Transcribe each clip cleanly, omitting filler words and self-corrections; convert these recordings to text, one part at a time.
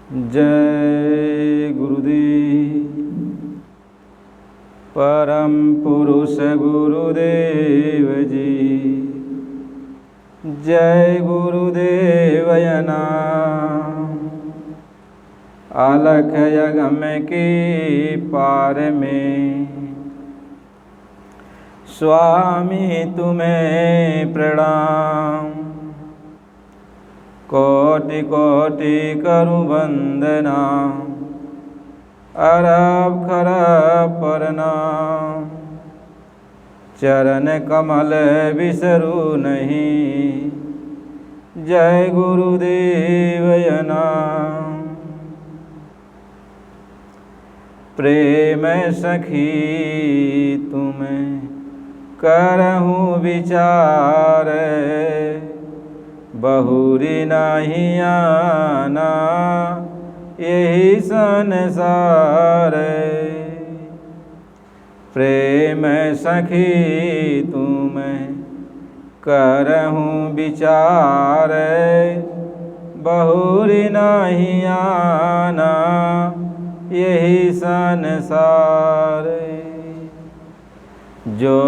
जय गुरुदेव। परम पुरुष गुरुदेव जी। जय गुरुदेव नाम। अलख यगम के पार में स्वामी तुम्हें प्रणाम। कोटि कोटि करूं वंदना, अरब खरब प्रणाम। चरण कमल बिसरू नहीं, जय गुरुदेव नाम। प्रेम सखी तुम्हें करहूँ विचार, बहुरी नहीं आना यही संसार। प्रेम सखी तुम्हें करहूँ विचार, बहुरी नहीं आना यही संसार। जो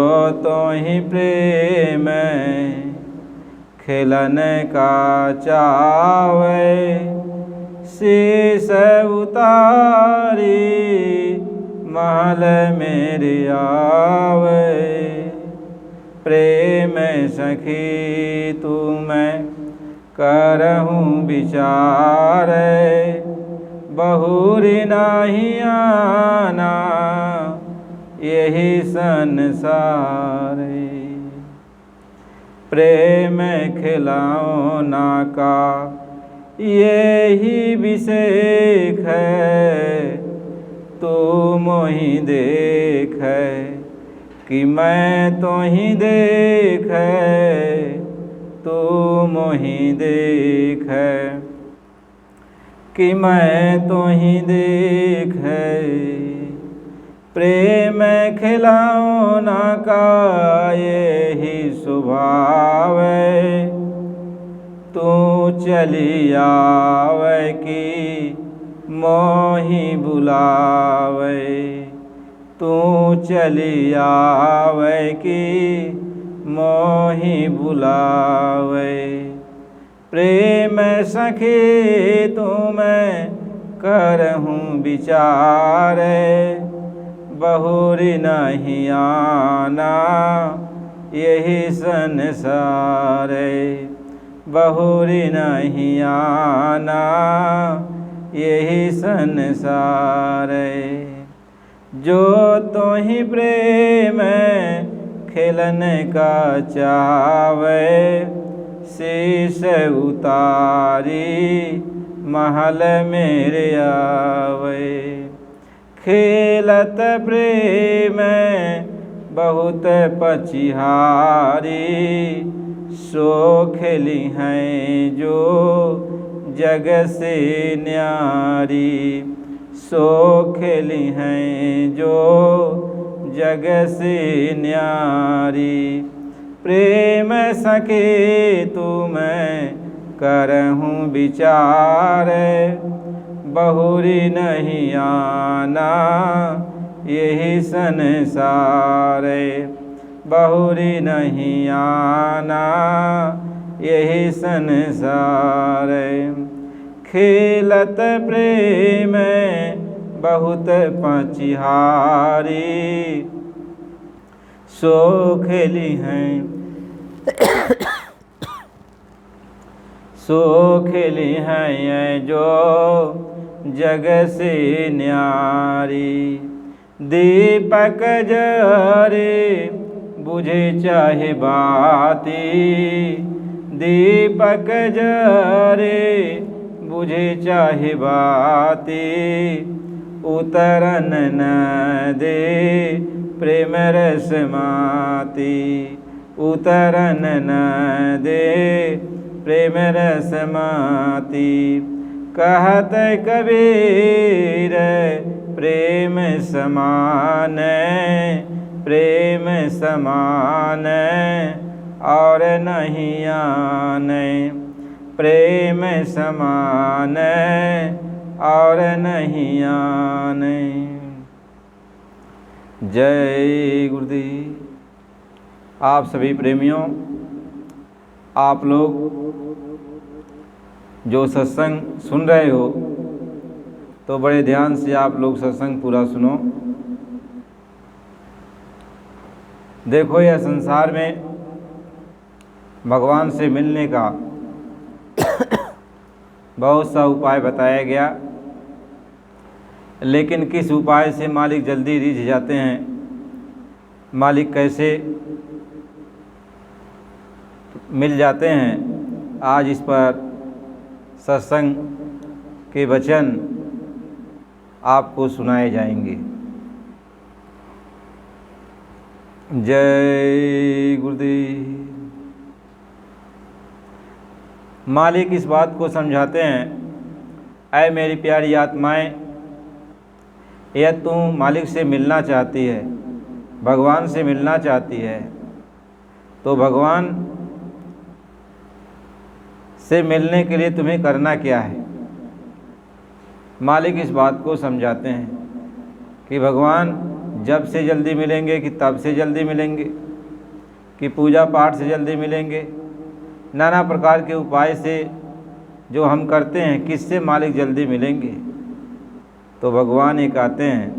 तो ही प्रेम खिलन का चावे, शीश उतारी महल मेरे आवे। प्रेम सखी तुम्हें करहूँ विचार, बहुरी नहीं आना यही संसार। प्रेम खिलौना का यही विषेख है, तू मोहि देख कि मैं तो ही देख, तू मोहि देख कि मैं तो ही देख। प्रेम खिलौना का यही स्वभाव है, तू चली आवे कि मोहि बुलावे। तू चली आवे कि मोहि बुलावे। प्रेम सखी तुम्हें करहूँ विचार, बहुरी नहीं आना यही संसार। बहुरी नहीं आना यही संसार। जो तो ही प्रेम खिलन का चावे, शीश उतारी महल मेरे आवे। खेलत प्रेम बहुत पचिहारी, सो खेली हैं जो जग से न्यारी। सो खेली हैं जो जग से न्यारी। प्रेम सखे तुम्हें करहूँ विचार, बहुरी नहीं आना यही संसार। बहुरी नहीं आना यही संसार। खेलत प्रेम बहुत पचिहारी, सो खेली हैं सो खेली हैं जो जग से न्यारी। दीपक जरे बुझे चाहे बाती, दीपक जरे बुझे चाहे बाती। उतरन न दे प्रेम रस माती, उतरन न दे प्रेम रस माती। कहत कबीर प्रेम समान, प्रेम समान और नहीं आने। प्रेम समान और नहीं आने। जय गुरुदेव। आप सभी प्रेमियों, आप लोग जो सत्संग सुन रहे हो तो बड़े ध्यान से आप लोग सत्संग पूरा सुनो। देखो, यह संसार में भगवान से मिलने का बहुत सा उपाय बताया गया, लेकिन किस उपाय से मालिक जल्दी रिझ जाते हैं, मालिक कैसे मिल जाते हैं, आज इस पर सत्संग के वचन आपको सुनाए जाएंगे। जय गुरुदेव। मालिक इस बात को समझाते हैं, ऐ मेरी प्यारी आत्माएं, यह तू मालिक से मिलना चाहती है, भगवान से मिलना चाहती है, तो भगवान से मिलने के लिए तुम्हें करना क्या है। मालिक इस बात को समझाते हैं कि भगवान जब से जल्दी मिलेंगे कि तब से जल्दी मिलेंगे, कि पूजा पाठ से जल्दी मिलेंगे, नाना प्रकार के उपाय से जो हम करते हैं, किससे मालिक जल्दी मिलेंगे। तो भगवान ये कहते हैं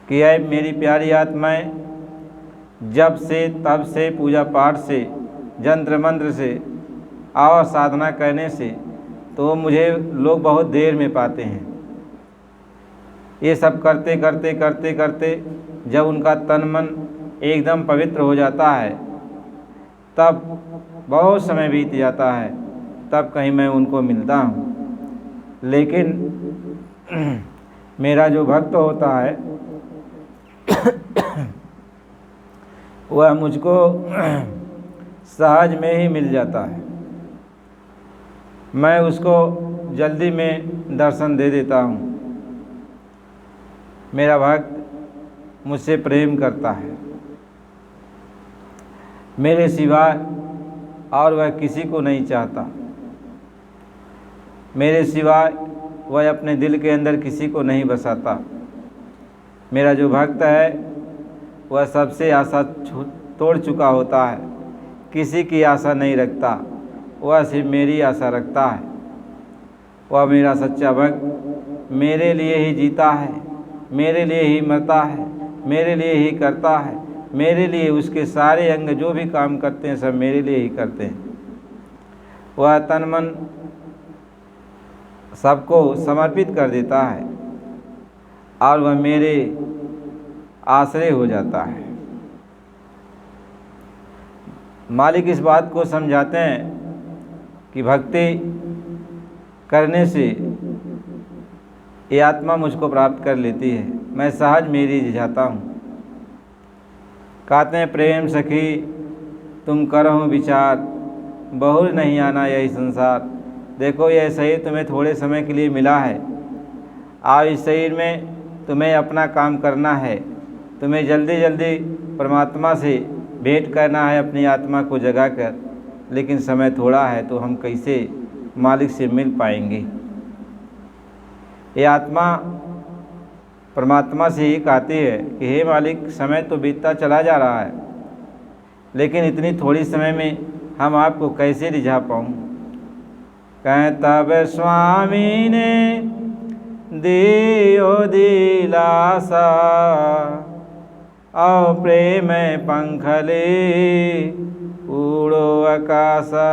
कि ऐ मेरी प्यारी आत्माएं, जब से तब से पूजा पाठ से, जंत्र मंत्र से और साधना करने से तो मुझे लोग बहुत देर में पाते हैं। ये सब करते करते करते करते जब उनका तन मन एकदम पवित्र हो जाता है, तब बहुत समय बीत जाता है, तब कहीं मैं उनको मिलता हूँ। लेकिन मेरा जो भक्त होता है वह मुझको सहज में ही मिल जाता है, मैं उसको जल्दी में दर्शन दे देता हूँ। मेरा भक्त मुझसे प्रेम करता है, मेरे सिवाय और वह किसी को नहीं चाहता, मेरे सिवाय वह अपने दिल के अंदर किसी को नहीं बसाता। मेरा जो भक्त है वह सबसे आशा तोड़ चुका होता है, किसी की आशा नहीं रखता, वह सिर्फ मेरी आशा रखता है। वह मेरा सच्चा भक्त मेरे लिए ही जीता है, मेरे लिए ही मरता है, मेरे लिए ही करता है, मेरे लिए उसके सारे अंग जो भी काम करते हैं सब मेरे लिए ही करते हैं। वह तन मन सबको समर्पित कर देता है और वह मेरे आश्रय हो जाता है। मालिक इस बात को समझाते हैं कि भक्ति करने से ये आत्मा मुझको प्राप्त कर लेती है, मैं सहज मेरी रिझाता हूँ। कहते हैं, प्रेम सखी तुम करहु विचार, बहुर नहीं आना यही संसार। देखो, यह शरीर तुम्हें थोड़े समय के लिए मिला है, और इस शरीर में तुम्हें अपना काम करना है, तुम्हें जल्दी जल्दी परमात्मा से भेंट करना है अपनी आत्मा को जगा कर। लेकिन समय थोड़ा है, तो हम कैसे मालिक से मिल पाएंगे। ये आत्मा परमात्मा से ही कहती है कि हे मालिक, समय तो बीतता चला जा रहा है, लेकिन इतनी थोड़ी समय में हम आपको कैसे रिझा पाऊँ। कहें, तब स्वामी ने दियो दिलासा, और प्रेम पंखले उड़ो आकाशा।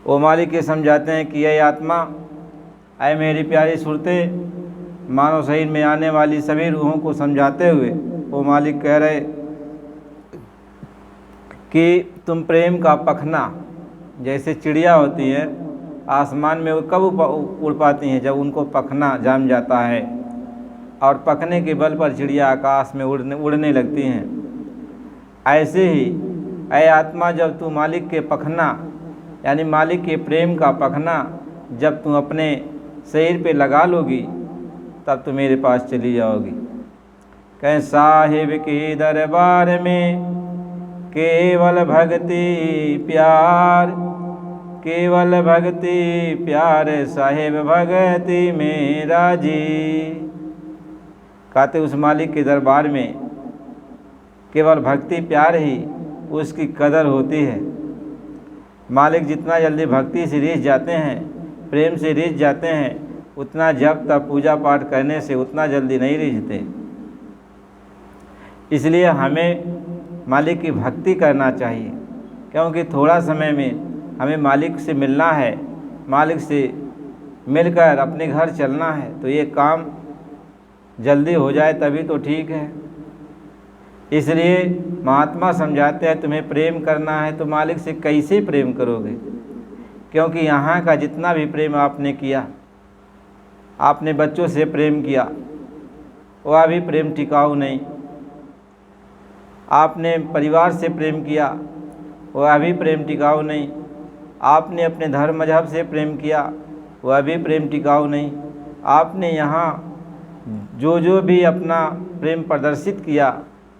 वो मालिक ये समझाते हैं कि यह आत्मा, ऐ मेरी प्यारी सुरतें, मानव शरीर में आने वाली सभी रूहों को समझाते हुए वो मालिक कह रहे कि तुम प्रेम का पखना, जैसे चिड़िया होती है आसमान में, वो कब उड़ पाती हैं, जब उनको पखना जम जाता है, और पखने के बल पर चिड़िया आकाश में उड़ने लगती हैं। ऐसे ही ऐ आत्मा, जब तू मालिक के पखना यानी मालिक के प्रेम का पखना जब तू अपने शरीर पे लगा लोगी, तब तो मेरे पास चली जाओगी। कहें, साहिब के दरबार में केवल भक्ति प्यार, केवल भक्ति प्यार साहेब भगति मेरा जी। कहते उस मालिक के दरबार में केवल भक्ति प्यार ही उसकी कदर होती है। मालिक जितना जल्दी भक्ति से रिझ जाते हैं, प्रेम से रिझ जाते हैं, उतना जप तप पूजा पाठ करने से उतना जल्दी नहीं रिझते। इसलिए हमें मालिक की भक्ति करना चाहिए, क्योंकि थोड़ा समय में हमें मालिक से मिलना है, मालिक से मिलकर अपने घर चलना है। तो ये काम जल्दी हो जाए तभी तो ठीक है। इसलिए महात्मा समझाते हैं तुम्हें प्रेम करना है तो मालिक से कैसे प्रेम करोगे, क्योंकि यहाँ का जितना भी प्रेम आपने किया, आपने बच्चों से प्रेम किया, वह भी प्रेम टिकाऊ नहीं। आपने परिवार से प्रेम किया, वह भी प्रेम टिकाऊ नहीं। आपने अपने धर्म मजहब से प्रेम किया, वह भी प्रेम टिकाऊ नहीं। आपने यहाँ जो भी अपना प्रेम प्रदर्शित किया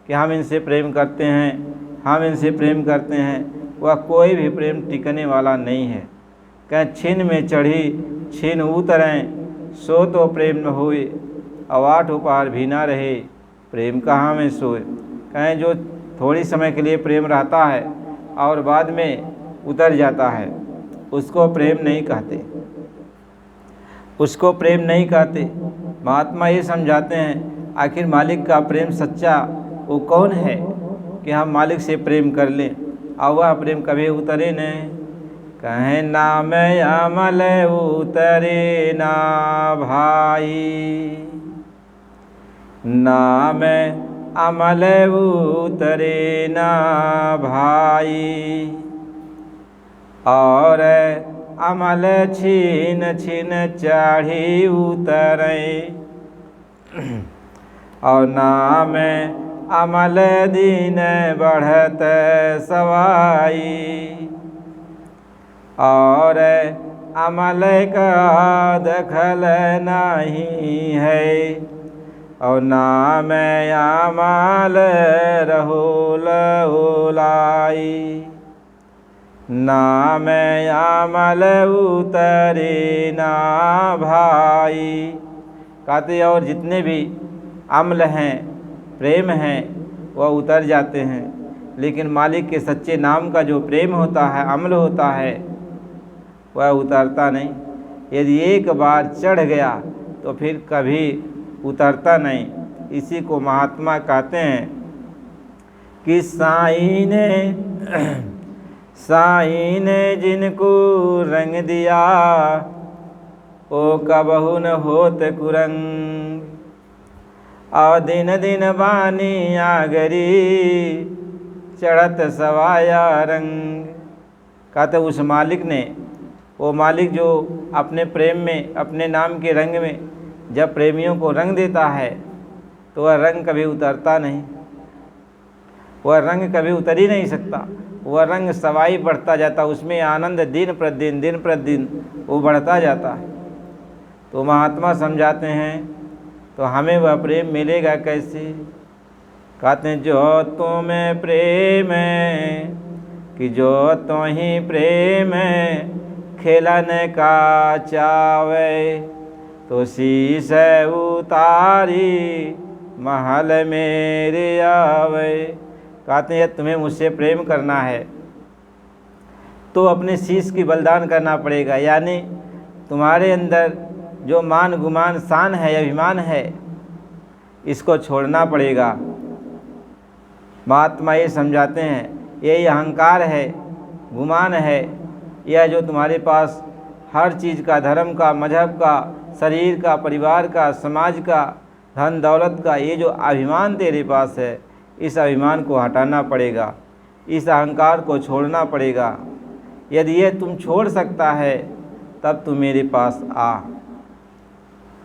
कि हम इनसे प्रेम करते हैं, हम इनसे प्रेम करते हैं, वह कोई भी प्रेम टिकने वाला नहीं है। कहें छिन में चढ़ी छिन उतरें, सो तो प्रेम न होए, अवाट उपहार भी ना रहे, प्रेम कहाँ में सोए। कहें जो थोड़ी समय के लिए प्रेम रहता है और बाद में उतर जाता है, उसको प्रेम नहीं कहते, उसको प्रेम नहीं कहते। महात्मा ये समझाते हैं आखिर मालिक का प्रेम सच्चा वो कौन है कि हम मालिक से प्रेम कर लें और वह प्रेम कभी उतरे नहीं। कहें नाम अमल उतरे ना भाई, नाम अमल उतरे ना भाई, और अमल छीन छीन चढ़ी उतरे, और नाम अमल दिन बढ़त सवाई, और अमल का दखल नहीं है, और नाम अमल रहोल ओलाई, नाम अमल उतरे ना भाई। कहते और जितने भी अम्ल हैं, प्रेम हैं, वह उतर जाते हैं, लेकिन मालिक के सच्चे नाम का जो प्रेम होता है, अम्ल होता है, वह उतरता नहीं। यदि एक बार चढ़ गया तो फिर कभी उतरता नहीं। इसी को महात्मा कहते हैं कि साईं ने जिनको रंग दिया, ओ कबहु न होत कुरंग, और दिन दिन बानी आगरी चढ़त सवाया रंग। कहते उस मालिक ने, वो मालिक जो अपने प्रेम में, अपने नाम के रंग में जब प्रेमियों को रंग देता है तो वह रंग कभी उतरता नहीं, वह रंग कभी उतर ही नहीं सकता। वह रंग सवाई बढ़ता जाता, उसमें आनंद दिन प्रतिदिन वो बढ़ता जाता है। तो महात्मा समझाते हैं तो हमें वह प्रेम मिलेगा कैसे। कहते हैं जो तुम्हें प्रेम है कि जो तो ही प्रेम है, खेलन का चावे, तो शीश उतारी महल मेरे आवे। कहते हैं तुम्हें मुझसे प्रेम करना है तो अपने शीश की बलिदान करना पड़ेगा, यानी तुम्हारे अंदर जो मान गुमान शान है, अभिमान है, इसको छोड़ना पड़ेगा। महात्मा ये समझाते हैं यही अहंकार है, गुमान है, यह जो तुम्हारे पास हर चीज़ का, धर्म का, मजहब का, शरीर का, परिवार का, समाज का, धन दौलत का, ये जो अभिमान तेरे पास है, इस अभिमान को हटाना पड़ेगा, इस अहंकार को छोड़ना पड़ेगा। यदि ये तुम छोड़ सकता है तब तुम मेरे पास आ।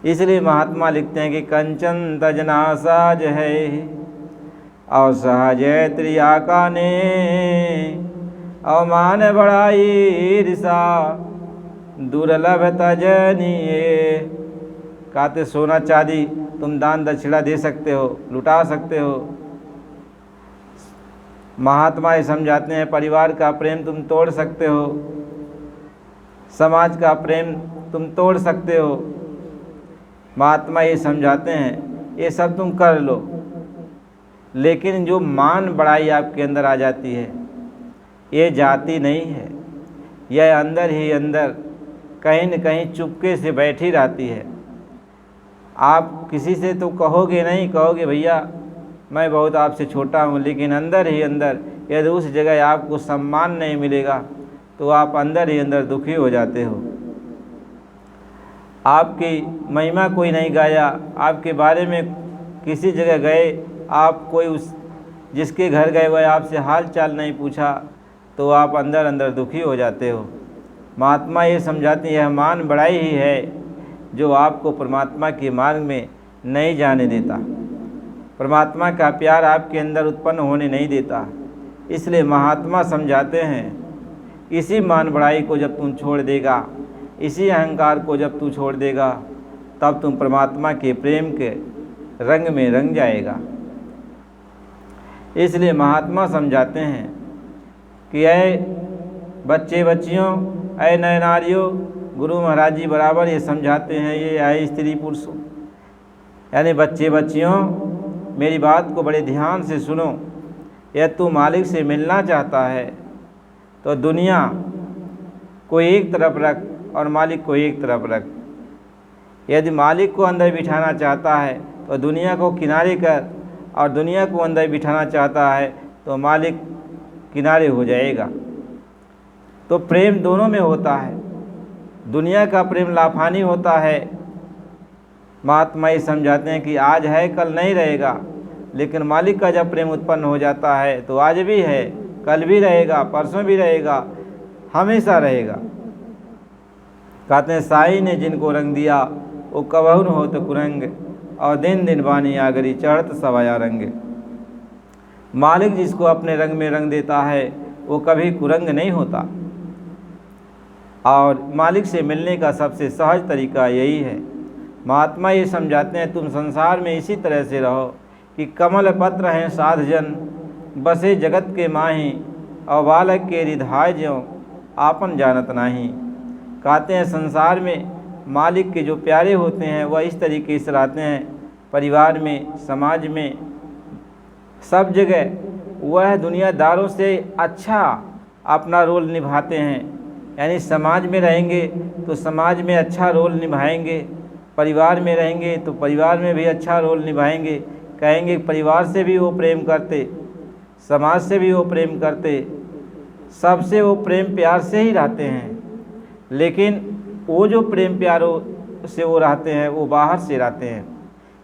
इसलिए महात्मा लिखते हैं कि कंचन तजना साज है, और सहज त्रिया का ने, अवमान बढ़ाई ईर्षा दुर्लभ तजनिए। कहते सोना चांदी तुम दान दक्षिणा दे सकते हो, लुटा सकते हो। महात्मा ये समझाते हैं परिवार का प्रेम तुम तोड़ सकते हो, समाज का प्रेम तुम तोड़ सकते हो। महात्मा ये समझाते हैं ये सब तुम कर लो, लेकिन जो मान बड़ाई आपके अंदर आ जाती है ये जाती नहीं है, यह अंदर ही अंदर कहीं न कहीं चुपके से बैठी रहती है। आप किसी से तो कहोगे नहीं, कहोगे भैया मैं बहुत आपसे छोटा हूँ, लेकिन अंदर ही अंदर यदि उस जगह आपको सम्मान नहीं मिलेगा तो आप अंदर ही अंदर दुखी हो जाते हो। आपकी महिमा कोई नहीं गाया, आपके बारे में किसी जगह गए, आप कोई उस जिसके घर गए वह आपसे हाल चाल नहीं पूछा तो आप अंदर अंदर दुखी हो जाते हो। महात्मा ये समझाते हैं यह मान बड़ाई ही है जो आपको परमात्मा के मार्ग में नहीं जाने देता, परमात्मा का प्यार आपके अंदर उत्पन्न होने नहीं देता। इसलिए महात्मा समझाते हैं इसी मान बड़ाई को जब तुम छोड़ देगा, इसी अहंकार को जब तू छोड़ देगा, तब तुम परमात्मा के प्रेम के रंग में रंग जाएगा। इसलिए महात्मा समझाते हैं कि ऐ बच्चे बच्चियों, ऐ नए नारियों, गुरु महाराज जी बराबर ये समझाते हैं, ये आए स्त्री पुरुषों, यानी बच्चे बच्चियों मेरी बात को बड़े ध्यान से सुनो। यदि तू मालिक से मिलना चाहता है तो दुनिया को एक तरफ रख और मालिक को एक तरफ रख। यदि मालिक को अंदर बिठाना चाहता है तो दुनिया को किनारे कर, और दुनिया को अंदर बिठाना चाहता है तो मालिक किनारे हो जाएगा। तो प्रेम दोनों में होता है, दुनिया का प्रेम लाफानी होता है। महात्मा ये समझाते हैं कि आज है कल नहीं रहेगा, लेकिन मालिक का जब प्रेम उत्पन्न हो जाता है तो आज भी है, कल भी रहेगा, परसों भी रहेगा, हमेशा रहेगा। कहते हैं साई ने जिनको रंग दिया वो कबहू न हो तो कुरंग, और दिन दिन बानी आगरी चढ़त सवाया रंग। मालिक जिसको अपने रंग में रंग देता है वो कभी कुरंग नहीं होता, और मालिक से मिलने का सबसे सहज तरीका यही है। महात्मा ये समझाते हैं तुम संसार में इसी तरह से रहो कि कमल पत्र हैं साध जन, बसे जगत के माही, और बालक के रिधाय ज्यों आपन जानत नाही। कहते हैं संसार में मालिक के जो प्यारे होते हैं वह इस तरीके से रहते हैं, परिवार में, समाज में, सब जगह वह दुनियादारों से अच्छा अपना रोल निभाते हैं। यानी समाज में रहेंगे तो समाज में अच्छा रोल निभाएंगे, परिवार में रहेंगे तो परिवार में भी अच्छा रोल निभाएंगे। कहेंगे परिवार से भी वो प्रेम करते, समाज से भी वो प्रेम करते, सबसे वो प्रेम प्यार से ही रहते हैं। लेकिन वो जो प्रेम प्यारों से वो रहते हैं वो बाहर से रहते हैं।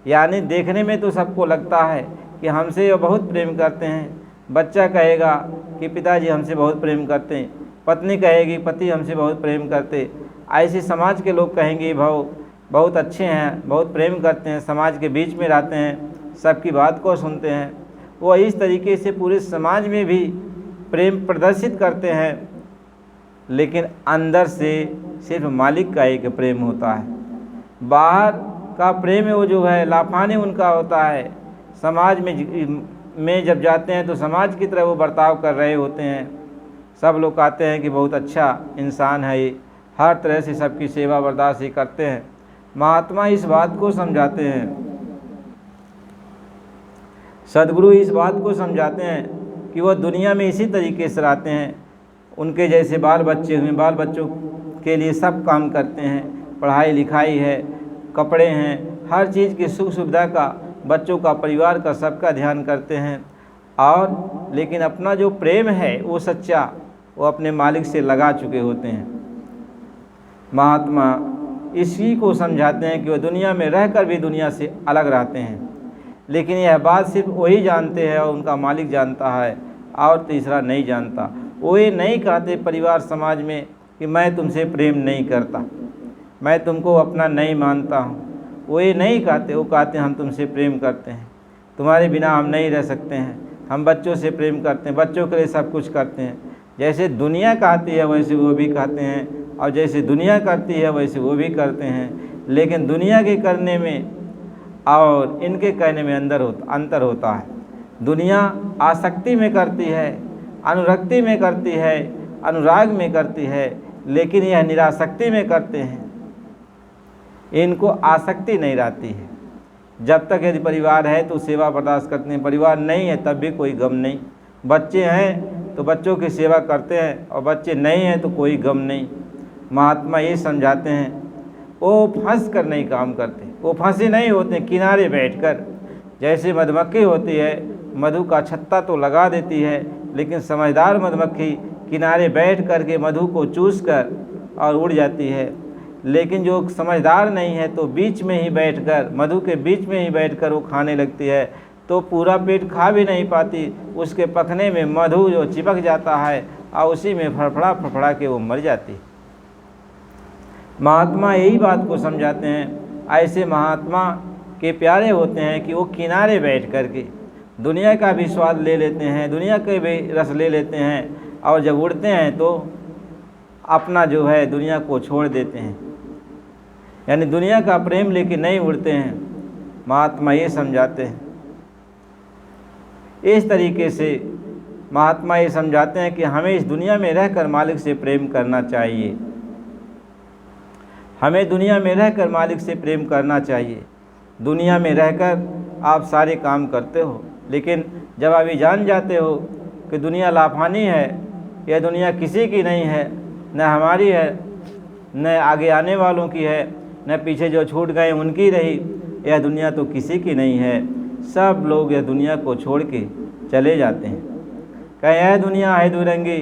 यानी देखने में तो सबको लगता है कि हमसे वो बहुत प्रेम करते हैं, बच्चा कहेगा कि पिताजी हमसे बहुत प्रेम करते हैं, पत्नी कहेगी पति हमसे बहुत प्रेम करते, ऐसे समाज के लोग कहेंगे भाव बहुत अच्छे हैं, बहुत प्रेम करते हैं, समाज के बीच में रहते हैं, सबकी बात को सुनते हैं। वो इस तरीके से पूरे समाज में भी प्रेम प्रदर्शित करते हैं, लेकिन अंदर से सिर्फ मालिक का एक प्रेम होता है। बाहर का प्रेम वो जो है लाफाने उनका होता है। समाज में जब जाते हैं तो समाज की तरह वो बर्ताव कर रहे होते हैं। सब लोग कहते हैं कि बहुत अच्छा इंसान है ये, हर तरह से सबकी सेवा बर्दाश्त करते हैं। महात्मा इस बात को समझाते हैं, सद्गुरु इस बात को समझाते हैं कि वह दुनिया में इसी तरीके से रहते हैं। उनके जैसे बाल बच्चे हुए, बाल बच्चों के लिए सब काम करते हैं, पढ़ाई लिखाई है, कपड़े हैं, हर चीज़ की सुख सुविधा का, बच्चों का, परिवार का, सबका ध्यान करते हैं। और लेकिन अपना जो प्रेम है वो सच्चा वो अपने मालिक से लगा चुके होते हैं। महात्मा इसी को समझाते हैं कि वह दुनिया में रहकर भी दुनिया से अलग रहते हैं, लेकिन यह बात सिर्फ वही जानते हैं और उनका मालिक जानता है, और तीसरा नहीं जानता। वो ये नहीं कहते परिवार समाज में कि मैं तुमसे प्रेम नहीं करता, मैं तुमको अपना नहीं मानता हूँ, वो ये नहीं कहते। वो कहते हम तुमसे प्रेम करते हैं, तुम्हारे बिना हम नहीं रह सकते हैं, हम बच्चों से प्रेम करते हैं, बच्चों के लिए सब कुछ करते हैं। जैसे दुनिया कहती है वैसे वो भी कहते हैं, और जैसे दुनिया करती है वैसे वो भी करते हैं। लेकिन दुनिया के करने में और इनके कहने में अंतर होता है। दुनिया आसक्ति में करती है, अनुरक्ति में करती है, अनुराग में करती है, लेकिन यह निरासक्ति में करते हैं, इनको आसक्ति नहीं रहती है। जब तक यदि परिवार है तो सेवा बर्दाश्त करते हैं, परिवार नहीं है तब भी कोई गम नहीं। बच्चे हैं तो बच्चों की सेवा करते हैं, और बच्चे नहीं हैं तो कोई गम नहीं। महात्मा ये समझाते हैं, वो फंस कर नहीं काम करते, वो फंसे नहीं होते किनारे बैठकर। जैसे मधुमक्खी होती है, मधु का छत्ता तो लगा देती है, लेकिन समझदार मधुमक्खी किनारे बैठ कर के मधु को चूस कर और उड़ जाती है। लेकिन जो समझदार नहीं है तो बीच में ही बैठकर, मधु के बीच में ही बैठकर वो खाने लगती है, तो पूरा पेट खा भी नहीं पाती, उसके पकने में मधु जो चिपक जाता है और उसी में फड़फड़ा फड़फड़ा के वो मर जाती है। महात्मा यही बात को समझाते हैं। ऐसे महात्मा के प्यारे होते हैं कि वो किनारे बैठ कर के दुनिया का भी स्वाद ले लेते हैं, दुनिया के भी रस ले लेते हैं, और जब उड़ते हैं तो अपना जो है दुनिया को छोड़ देते हैं, यानी दुनिया का प्रेम लेके नहीं उड़ते हैं। महात्मा ये समझाते हैं। इस तरीके से महात्मा ये समझाते हैं कि हमें इस दुनिया में रहकर मालिक से प्रेम करना चाहिए, हमें दुनिया में रहकर मालिक से प्रेम करना चाहिए। दुनिया में रहकर आप सारे काम करते हो, लेकिन जब अभी जान जाते हो कि दुनिया लाफानी है, यह दुनिया किसी की नहीं है, न हमारी है, न आगे आने वालों की है, न पीछे जो छूट गए उनकी रही, यह दुनिया तो किसी की नहीं है। सब लोग यह दुनिया को छोड़ के चले जाते हैं। कहें यह दुनिया है दुरंगी,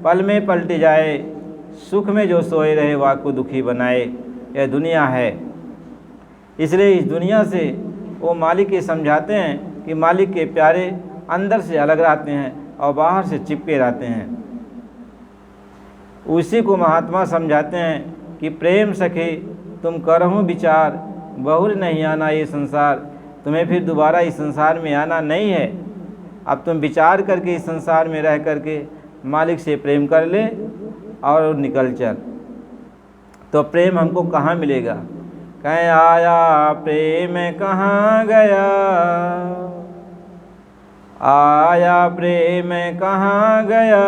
पल में पलट जाए, सुख में जो सोए रहे वाह को दुखी बनाए, यह दुनिया है। इसलिए इस दुनिया से वो मालिक ये समझाते हैं कि मालिक के प्यारे अंदर से अलग रहते हैं और बाहर से चिपके रहते हैं। उसी को महात्मा समझाते हैं कि प्रेम सखी तुम करहूँ विचार, बहुर नहीं आना ये संसार। तुम्हें फिर दोबारा इस संसार में आना नहीं है, अब तुम विचार करके इस संसार में रह करके मालिक से प्रेम कर ले और निकल चल। तो प्रेम हमको कहाँ मिलेगा? कहीं आया प्रेम कहाँ गया, आया प्रेम कहाँ गया,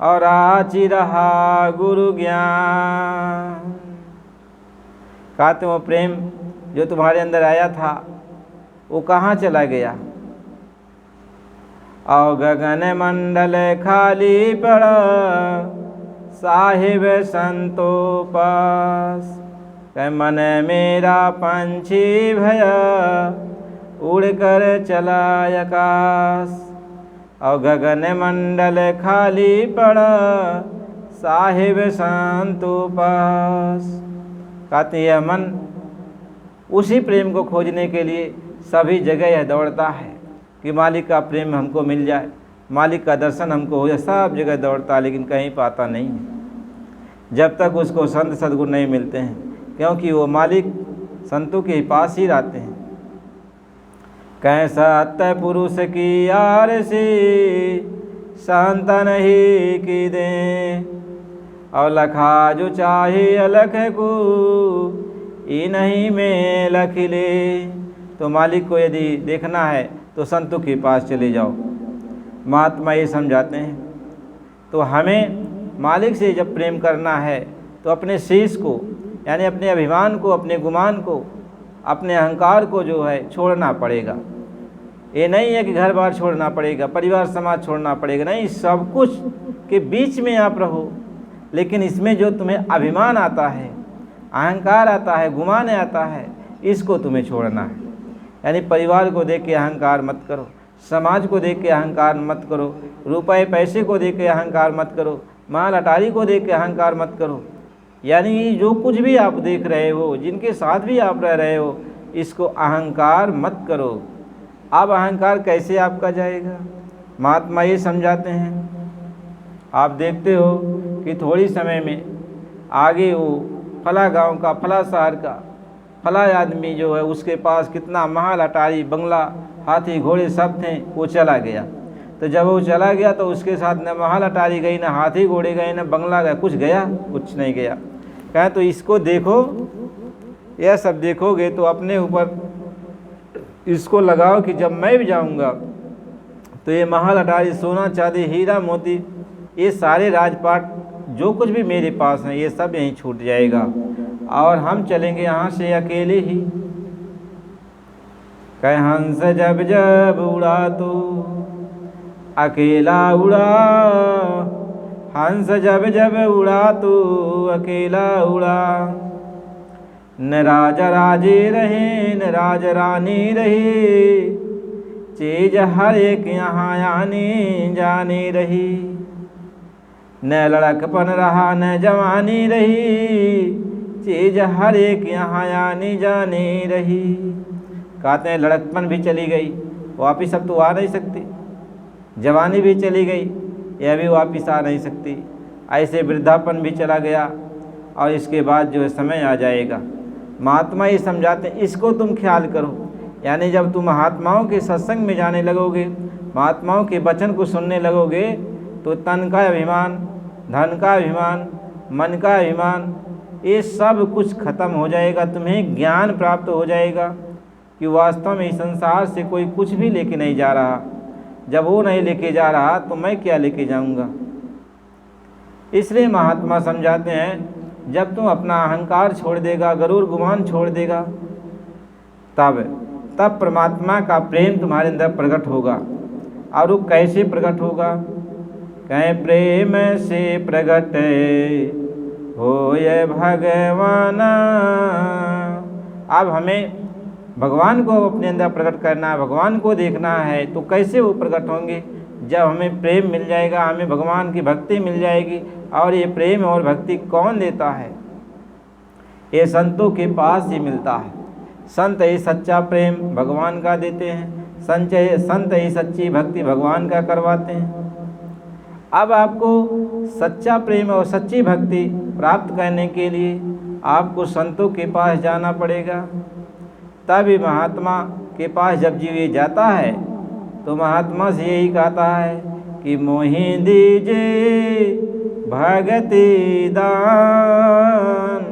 और आची रहा गुरु ज्ञान। कहते वो प्रेम जो तुम्हारे अंदर आया था वो कहाँ चला गया? और गगन मंडल खाली पड़ा, साहिब संतो पास। कह मन मेरा पंछी भया, उड़कर चला आकाश। और गगन मंडल खाली पड़ा, साहिब संतो पास। कहते यह मन उसी प्रेम को खोजने के लिए सभी जगह यह दौड़ता है कि मालिक का प्रेम हमको मिल जाए, मालिक का दर्शन हमको हो जाए। सब जगह दौड़ता है लेकिन कहीं पाता नहीं है जब तक उसको संत सद्गुरु नहीं मिलते हैं, क्योंकि वो मालिक संतों के पास ही रहते हैं। कहीं सत्य पुरुष की आरसी, संतन ही की दे, और लखा जो चाहे अलख को, ई नहीं में लख ले। तो मालिक को यदि देखना है तो संतों के पास चले जाओ। महात्मा ये समझाते हैं। तो हमें मालिक से जब प्रेम करना है तो अपने शीश को, यानी अपने अभिमान को, अपने गुमान को, अपने अहंकार को जो है छोड़ना पड़ेगा। ये नहीं है कि घर बार छोड़ना पड़ेगा, परिवार समाज छोड़ना पड़ेगा, नहीं, सब कुछ के बीच में आप रहो। लेकिन इसमें जो तुम्हें अभिमान आता है, अहंकार आता है, गुमान आता है, इसको तुम्हें छोड़ना है। यानी परिवार को देख के अहंकार मत करो, समाज को देख के अहंकार मत करो, रुपए पैसे को देख के अहंकार मत करो, माल अटारी को देख के अहंकार मत करो। यानी जो कुछ भी आप देख रहे हो, जिनके साथ भी आप रह रहे हो, इसको अहंकार मत करो। अब अहंकार कैसे आपका जाएगा? महात्मा ये समझाते हैं। आप देखते हो कि थोड़ी समय में आगे वो फला गांव का, फला शहर का, फला आदमी जो है उसके पास कितना महल अटारी, बंगला, हाथी घोड़े सब थे, वो चला गया। तो जब वो चला गया तो उसके साथ न महल अटारी गई, न हाथी घोड़े गए, न बंगला गया, कुछ गया? कुछ नहीं गया। कहें तो इसको देखो, यह सब देखोगे तो अपने ऊपर इसको लगाओ कि जब मैं भी जाऊंगा तो ये महल अटारी, सोना चांदी, हीरा मोती, ये सारे राजपाट जो कुछ भी मेरे पास है ये सब यहीं छूट जाएगा और हम चलेंगे यहाँ से अकेले ही। कह हंस जब जब उड़ा तो अकेला उड़ा, हंस जब जब उड़ा तो अकेला उड़ा। न राजा राजे रहे न राज रानी रही, चीज हर एक यहाँ आनी जानी रही। न लड़कपन रहा न जवानी रही, चीज हर एक यहाँ आनी जानी रही। कहते हैं लड़कपन भी चली गई, वापिस अब तो आ नहीं सकती, जवानी भी चली गई, यह भी वापिस आ नहीं सकती। ऐसे वृद्धापन भी चला गया और इसके बाद जो है समय आ जाएगा। महात्मा ये समझाते हैं इसको तुम ख्याल करो, यानी जब तुम महात्माओं के सत्संग में जाने लगोगे, महात्माओं के वचन को सुनने लगोगे, तो तन का अभिमान, धन का अभिमान, मन का अभिमान, ये सब कुछ खत्म हो जाएगा। तुम्हें ज्ञान प्राप्त हो जाएगा कि वास्तव में इस संसार से कोई कुछ भी लेके नहीं जा रहा। जब वो नहीं लेके जा रहा तो मैं क्या लेके जाऊंगा। इसलिए महात्मा समझाते हैं जब तुम अपना अहंकार छोड़ देगा, गरूर गुमान छोड़ देगा, तब परमात्मा का प्रेम तुम्हारे अंदर प्रकट होगा। और वो कैसे प्रकट होगा? कहें प्रेम से प्रकट हो ये भगवान। अब हमें भगवान को अपने अंदर प्रकट करना है, भगवान को देखना है, तो कैसे वो प्रकट होंगे? जब हमें प्रेम मिल जाएगा, हमें भगवान की भक्ति मिल जाएगी। और ये प्रेम और भक्ति कौन देता है? ये संतों के पास ही मिलता है। संत ही सच्चा प्रेम भगवान का देते हैं, संत ही सच्ची भक्ति भगवान का करवाते हैं। अब आपको सच्चा प्रेम और सच्ची भक्ति प्राप्त करने के लिए आपको संतों के पास जाना पड़ेगा। तभी महात्मा के पास जब जीव जाता है तो महात्मा से यही कहता है कि मोहि दीजे भगति दान,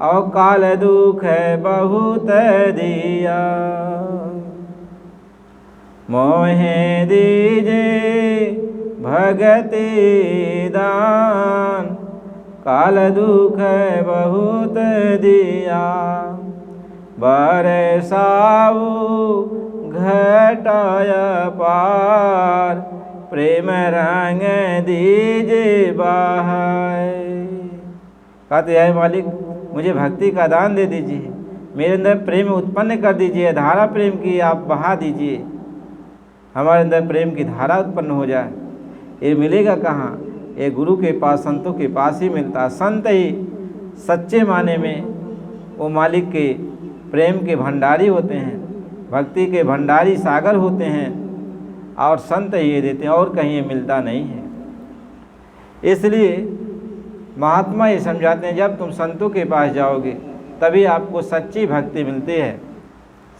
और काल दुख है बहुत दिया। मोहि दीजे भगति दान, काल दुख है बहुत दिया। बरसाऊ घटाय पार, प्रेम रंग दीजे बाहर। कहते हैं मालिक मुझे भक्ति का दान दे दीजिए, मेरे अंदर प्रेम उत्पन्न कर दीजिए, धारा प्रेम की आप बहा दीजिए, हमारे अंदर प्रेम की धारा उत्पन्न हो जाए। ये मिलेगा कहाँ? ये गुरु के पास, संतों के पास ही मिलता है। संत ही सच्चे माने में वो मालिक के प्रेम के भंडारी होते हैं, भक्ति के भंडारी सागर होते हैं, और संत ये देते हैं, और कहीं ये मिलता नहीं है। इसलिए महात्मा ये समझाते हैं जब तुम संतों के पास जाओगे तभी आपको सच्ची भक्ति मिलती है,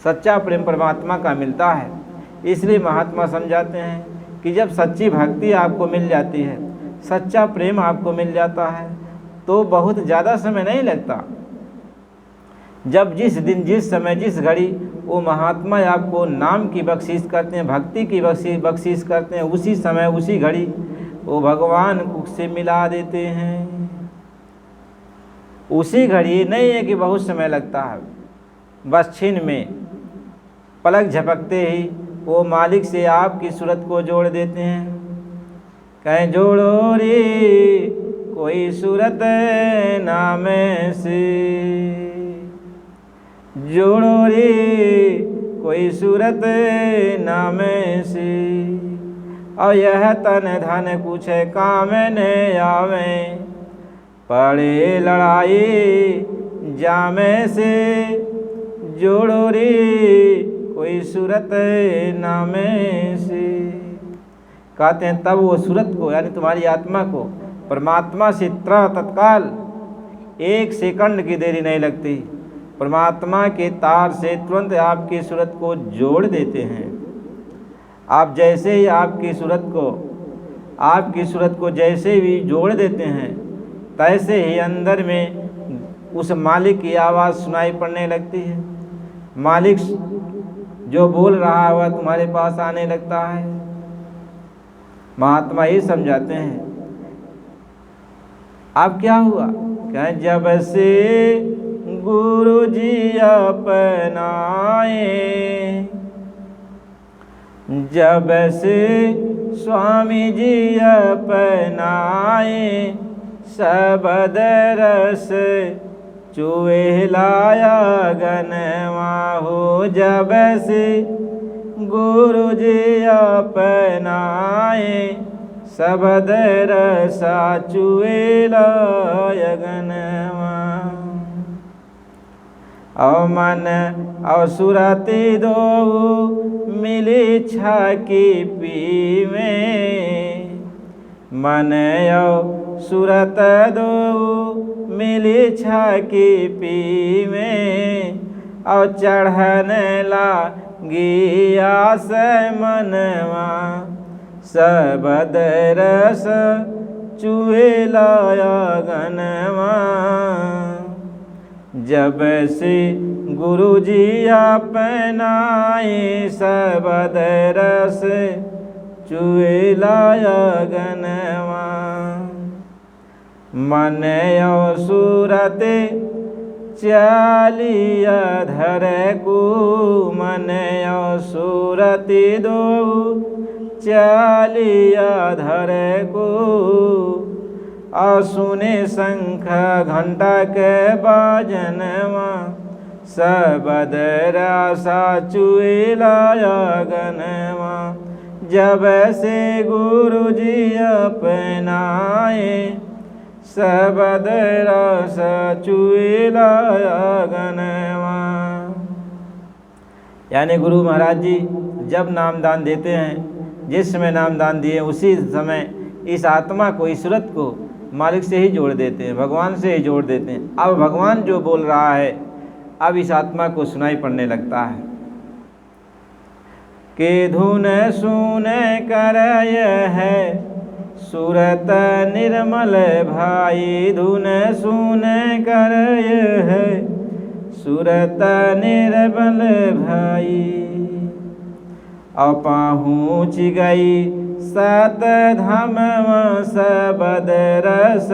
सच्चा प्रेम परमात्मा का मिलता है। इसलिए महात्मा समझाते हैं कि जब सच्ची भक्ति आपको मिल जाती है, सच्चा प्रेम आपको मिल जाता है, तो बहुत ज़्यादा समय नहीं लगता। जब जिस दिन, जिस समय, जिस घड़ी वो महात्मा आपको नाम की बख्शीश करते हैं, भक्ति की बख्शीश करते हैं, उसी समय उसी घड़ी वो भगवान से मिला देते हैं। उसी घड़ी नहीं है कि बहुत समय लगता है, बस क्षण में पलक झपकते ही वो मालिक से आपकी सूरत को जोड़ देते हैं। कहें जोड़ो रे कोई सूरत नाम से, जोड़ो रे कोई सूरत नाम से, और यह तन धन कुछ काम न आवे, पड़े लड़ाई जामे से, जोड़ो रे कोई सूरत नाम से। कहते हैं तब वो सूरत को, यानी तुम्हारी आत्मा को परमात्मा से तत्काल एक सेकंड की देरी नहीं लगती, परमात्मा के तार से तुरंत आपकी सूरत को जोड़ देते हैं। आप जैसे ही आपकी सूरत को जैसे भी जोड़ देते हैं, तैसे ही अंदर में उस मालिक की आवाज़ सुनाई पड़ने लगती है। मालिक जो बोल रहा है वह तुम्हारे पास आने लगता है। महात्मा ये समझाते हैं अब क्या हुआ? कहें जब से गुरु जी अपनाए, जब से स्वामी जी अपनाए, सबद रस चुए लाया गनवा हो। जब से गुरु जी अपनाए, सबद रसा चुए लाया गनवा। और मन और सुरति दो मिली छाकी पीवे, मन और सुरत दो मिली छाकी पीवे, और चढ़ने लागी आस मनवा, सबद रस चुए लाया गनवा। जब से गुरु जी अपनाए, सबद रस चुए लाया गनवा। मन और सूरत चालिया धर को, मन और सूरत दो चालिया धर को, और सुने शंख घंटा के बाजनवा, सबद रसा चुए लाया गनवा। जब से गुरु जी अपनाए, सबद रस चुए लाया गनवा। यानी गुरु महाराज जी जब नामदान देते हैं, जिस समय नामदान दिए उसी समय इस आत्मा को, ईश्वरत को मालिक से ही जोड़ देते हैं, भगवान से ही जोड़ देते हैं। अब भगवान जो बोल रहा है अब इस आत्मा को सुनाई पड़ने लगता है कि धुन सुन कर यह है सूरत निर्मल भाई, धुन सुन कर यह है सूरत निर्मल भाई। और पहुँच गई सत धाम, सबद रस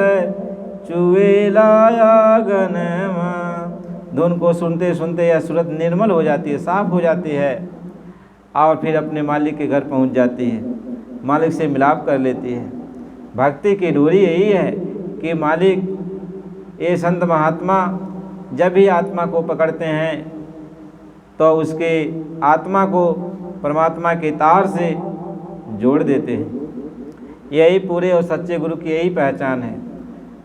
चुए लाया गनवा। धुन को सुनते सुनते यह सूरत निर्मल हो जाती है, साफ हो जाती है, और फिर अपने मालिक के घर पहुंच जाती है, मालिक से मिलाप कर लेती है। भक्ति की डोरी यही है कि मालिक, ये संत महात्मा जब भी आत्मा को पकड़ते हैं तो उसके आत्मा को परमात्मा के तार से जोड़ देते हैं। यही पूरे और सच्चे गुरु की यही पहचान है,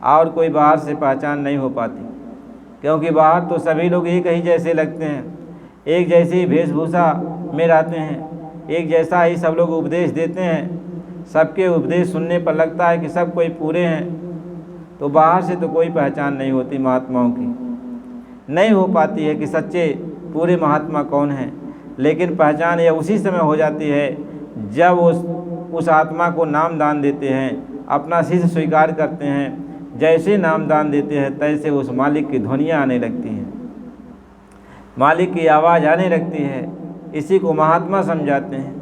और कोई बाहर से पहचान नहीं हो पाती। क्योंकि बाहर तो सभी लोग एक ही जैसे लगते हैं, एक जैसी वेशभूषा में रहते हैं, एक जैसा ही सब लोग उपदेश देते हैं, सबके उपदेश सुनने पर लगता है कि सब कोई पूरे हैं। तो बाहर से तो कोई पहचान नहीं होती महात्माओं की, नहीं हो पाती है कि सच्चे पूरे महात्मा कौन हैं। लेकिन पहचान यह उसी समय हो जाती है जब उस आत्मा को नाम दान देते हैं, अपना शिष्य स्वीकार करते हैं। जैसे नाम दान देते हैं तैसे उस मालिक की ध्वनियाँ आने लगती हैं, मालिक की आवाज़ आने लगती है। इसी को महात्मा समझाते हैं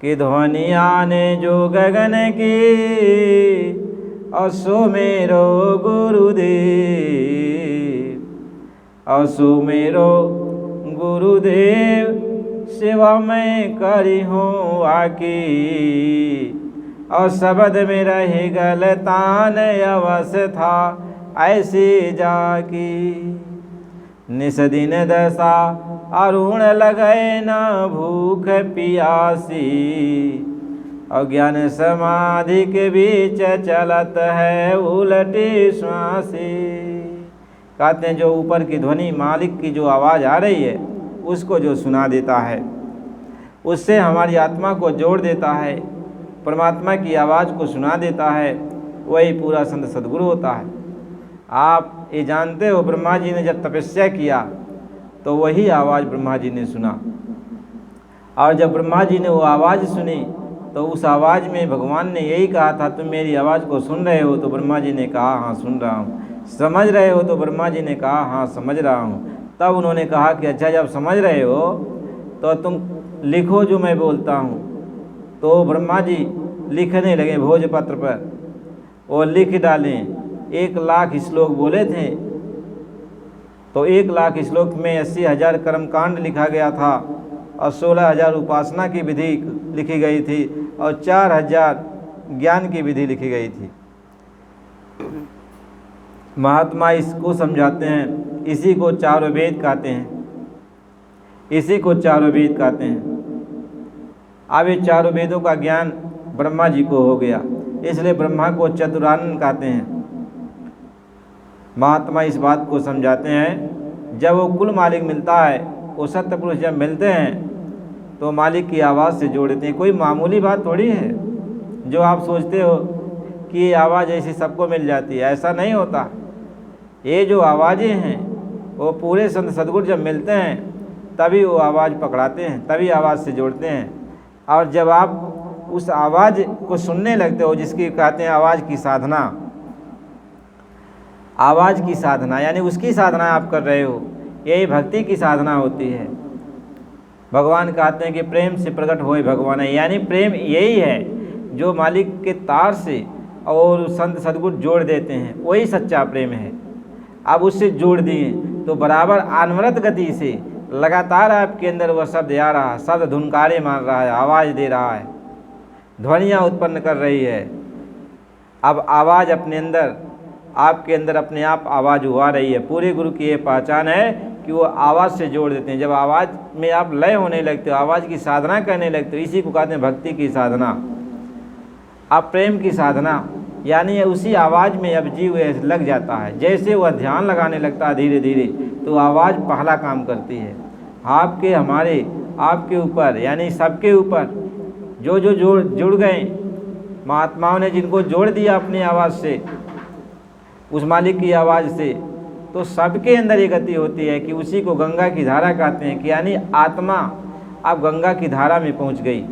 कि ध्वनियाँ ने जो गगन की, और सो मेरो गुरुदेव, और सो मेरो गुरुदेव सेवा मैं करी हूँ आकी। और शब्द में रही गलतान अवस्था ऐसी जाकी। निस दिन दशा अरुण लगे न भूख पियासी, और ज्ञान समाधि के बीच चलत है उलटी श्वासी। कहते हैं जो ऊपर की ध्वनि, मालिक की जो आवाज़ आ रही है उसको जो सुना देता है, उससे हमारी आत्मा को जोड़ देता है, परमात्मा की आवाज़ को सुना देता है, वही पूरा संत सद्गुरु होता है। आप ये जानते हो ब्रह्मा जी ने जब तपस्या किया तो वही आवाज़ ब्रह्मा जी ने सुना, और जब ब्रह्मा जी ने वो आवाज़ सुनी तो उस आवाज़ में भगवान ने यही कहा था, तुम मेरी आवाज़ को सुन रहे हो? तो ब्रह्मा जी ने कहा हाँ सुन रहा हूँ। समझ रहे हो? तो ब्रह्मा जी ने कहा हाँ समझ रहा हूँ। तब उन्होंने कहा कि अच्छा जब समझ रहे हो तो तुम लिखो जो मैं बोलता हूँ। तो ब्रह्मा जी लिखने लगे भोजपत्र पर, वो लिख डालें 1,00,000 श्लोक बोले थे, तो 1,00,000 श्लोक में 80,000 कर्मकांड लिखा गया था और 16,000 उपासना की विधि लिखी गई थी और 4,000 ज्ञान की विधि लिखी गई थी। महात्मा इसको समझाते हैं, इसी को चारों वेद कहते हैं, इसी को चारों वेद कहते हैं। अब ये चारों वेदों का ज्ञान ब्रह्मा जी को हो गया, इसलिए ब्रह्मा को चतुरानन कहते हैं। महात्मा इस बात को समझाते हैं, जब वो कुल मालिक मिलता है, वो सत्य पुरुष जब मिलते हैं तो मालिक की आवाज़ से जोड़ते हैं। कोई मामूली बात थोड़ी है जो आप सोचते हो कि ये आवाज़ ऐसी सबको मिल जाती है, ऐसा नहीं होता। ये जो आवाज़ें हैं वो पूरे संत सद्गुरु जब मिलते हैं तभी वो आवाज़ पकड़ाते हैं, तभी आवाज़ से जोड़ते हैं। और जब आप उस आवाज़ को सुनने लगते हो, जिसकी कहते हैं आवाज़ की साधना, आवाज़ की साधना यानी उसकी साधना आप कर रहे हो, यही भक्ति की साधना होती है। भगवान कहते हैं कि प्रेम से प्रकट होए भगवान है, यानी प्रेम यही है जो मालिक के तार से और संत सद्गुरु जोड़ देते हैं, वही सच्चा प्रेम है। अब उससे जोड़ दिए तो बराबर अनवरत गति से लगातार आपके अंदर वह शब्द आ रहा है, शब्द धुनकारे मार रहा है, आवाज़ दे रहा है, ध्वनियाँ उत्पन्न कर रही है। अब आवाज़ अपने अंदर, आपके अंदर अपने आप आवाज़ हुआ रही है। पूरे गुरु की ये पहचान है कि वो आवाज़ से जोड़ देते हैं। जब आवाज़ में आप लय होने लगते हो, आवाज़ की साधना करने लगते हो, इसी को कहते हैं भक्ति की साधना। अब प्रेम की साधना यानी उसी आवाज़ में अब जीव लग जाता है। जैसे वह ध्यान लगाने लगता है धीरे धीरे, तो आवाज़ पहला काम करती है आपके, हमारे, आपके ऊपर, यानी सबके ऊपर जो जो जुड़ गए, महात्माओं ने जिनको जोड़ दिया अपनी आवाज़ से, उस मालिक की आवाज़ से, तो सबके अंदर ये गति होती है कि उसी को गंगा की धारा कहते हैं कि यानी आत्मा अब गंगा की धारा में पहुंच गई।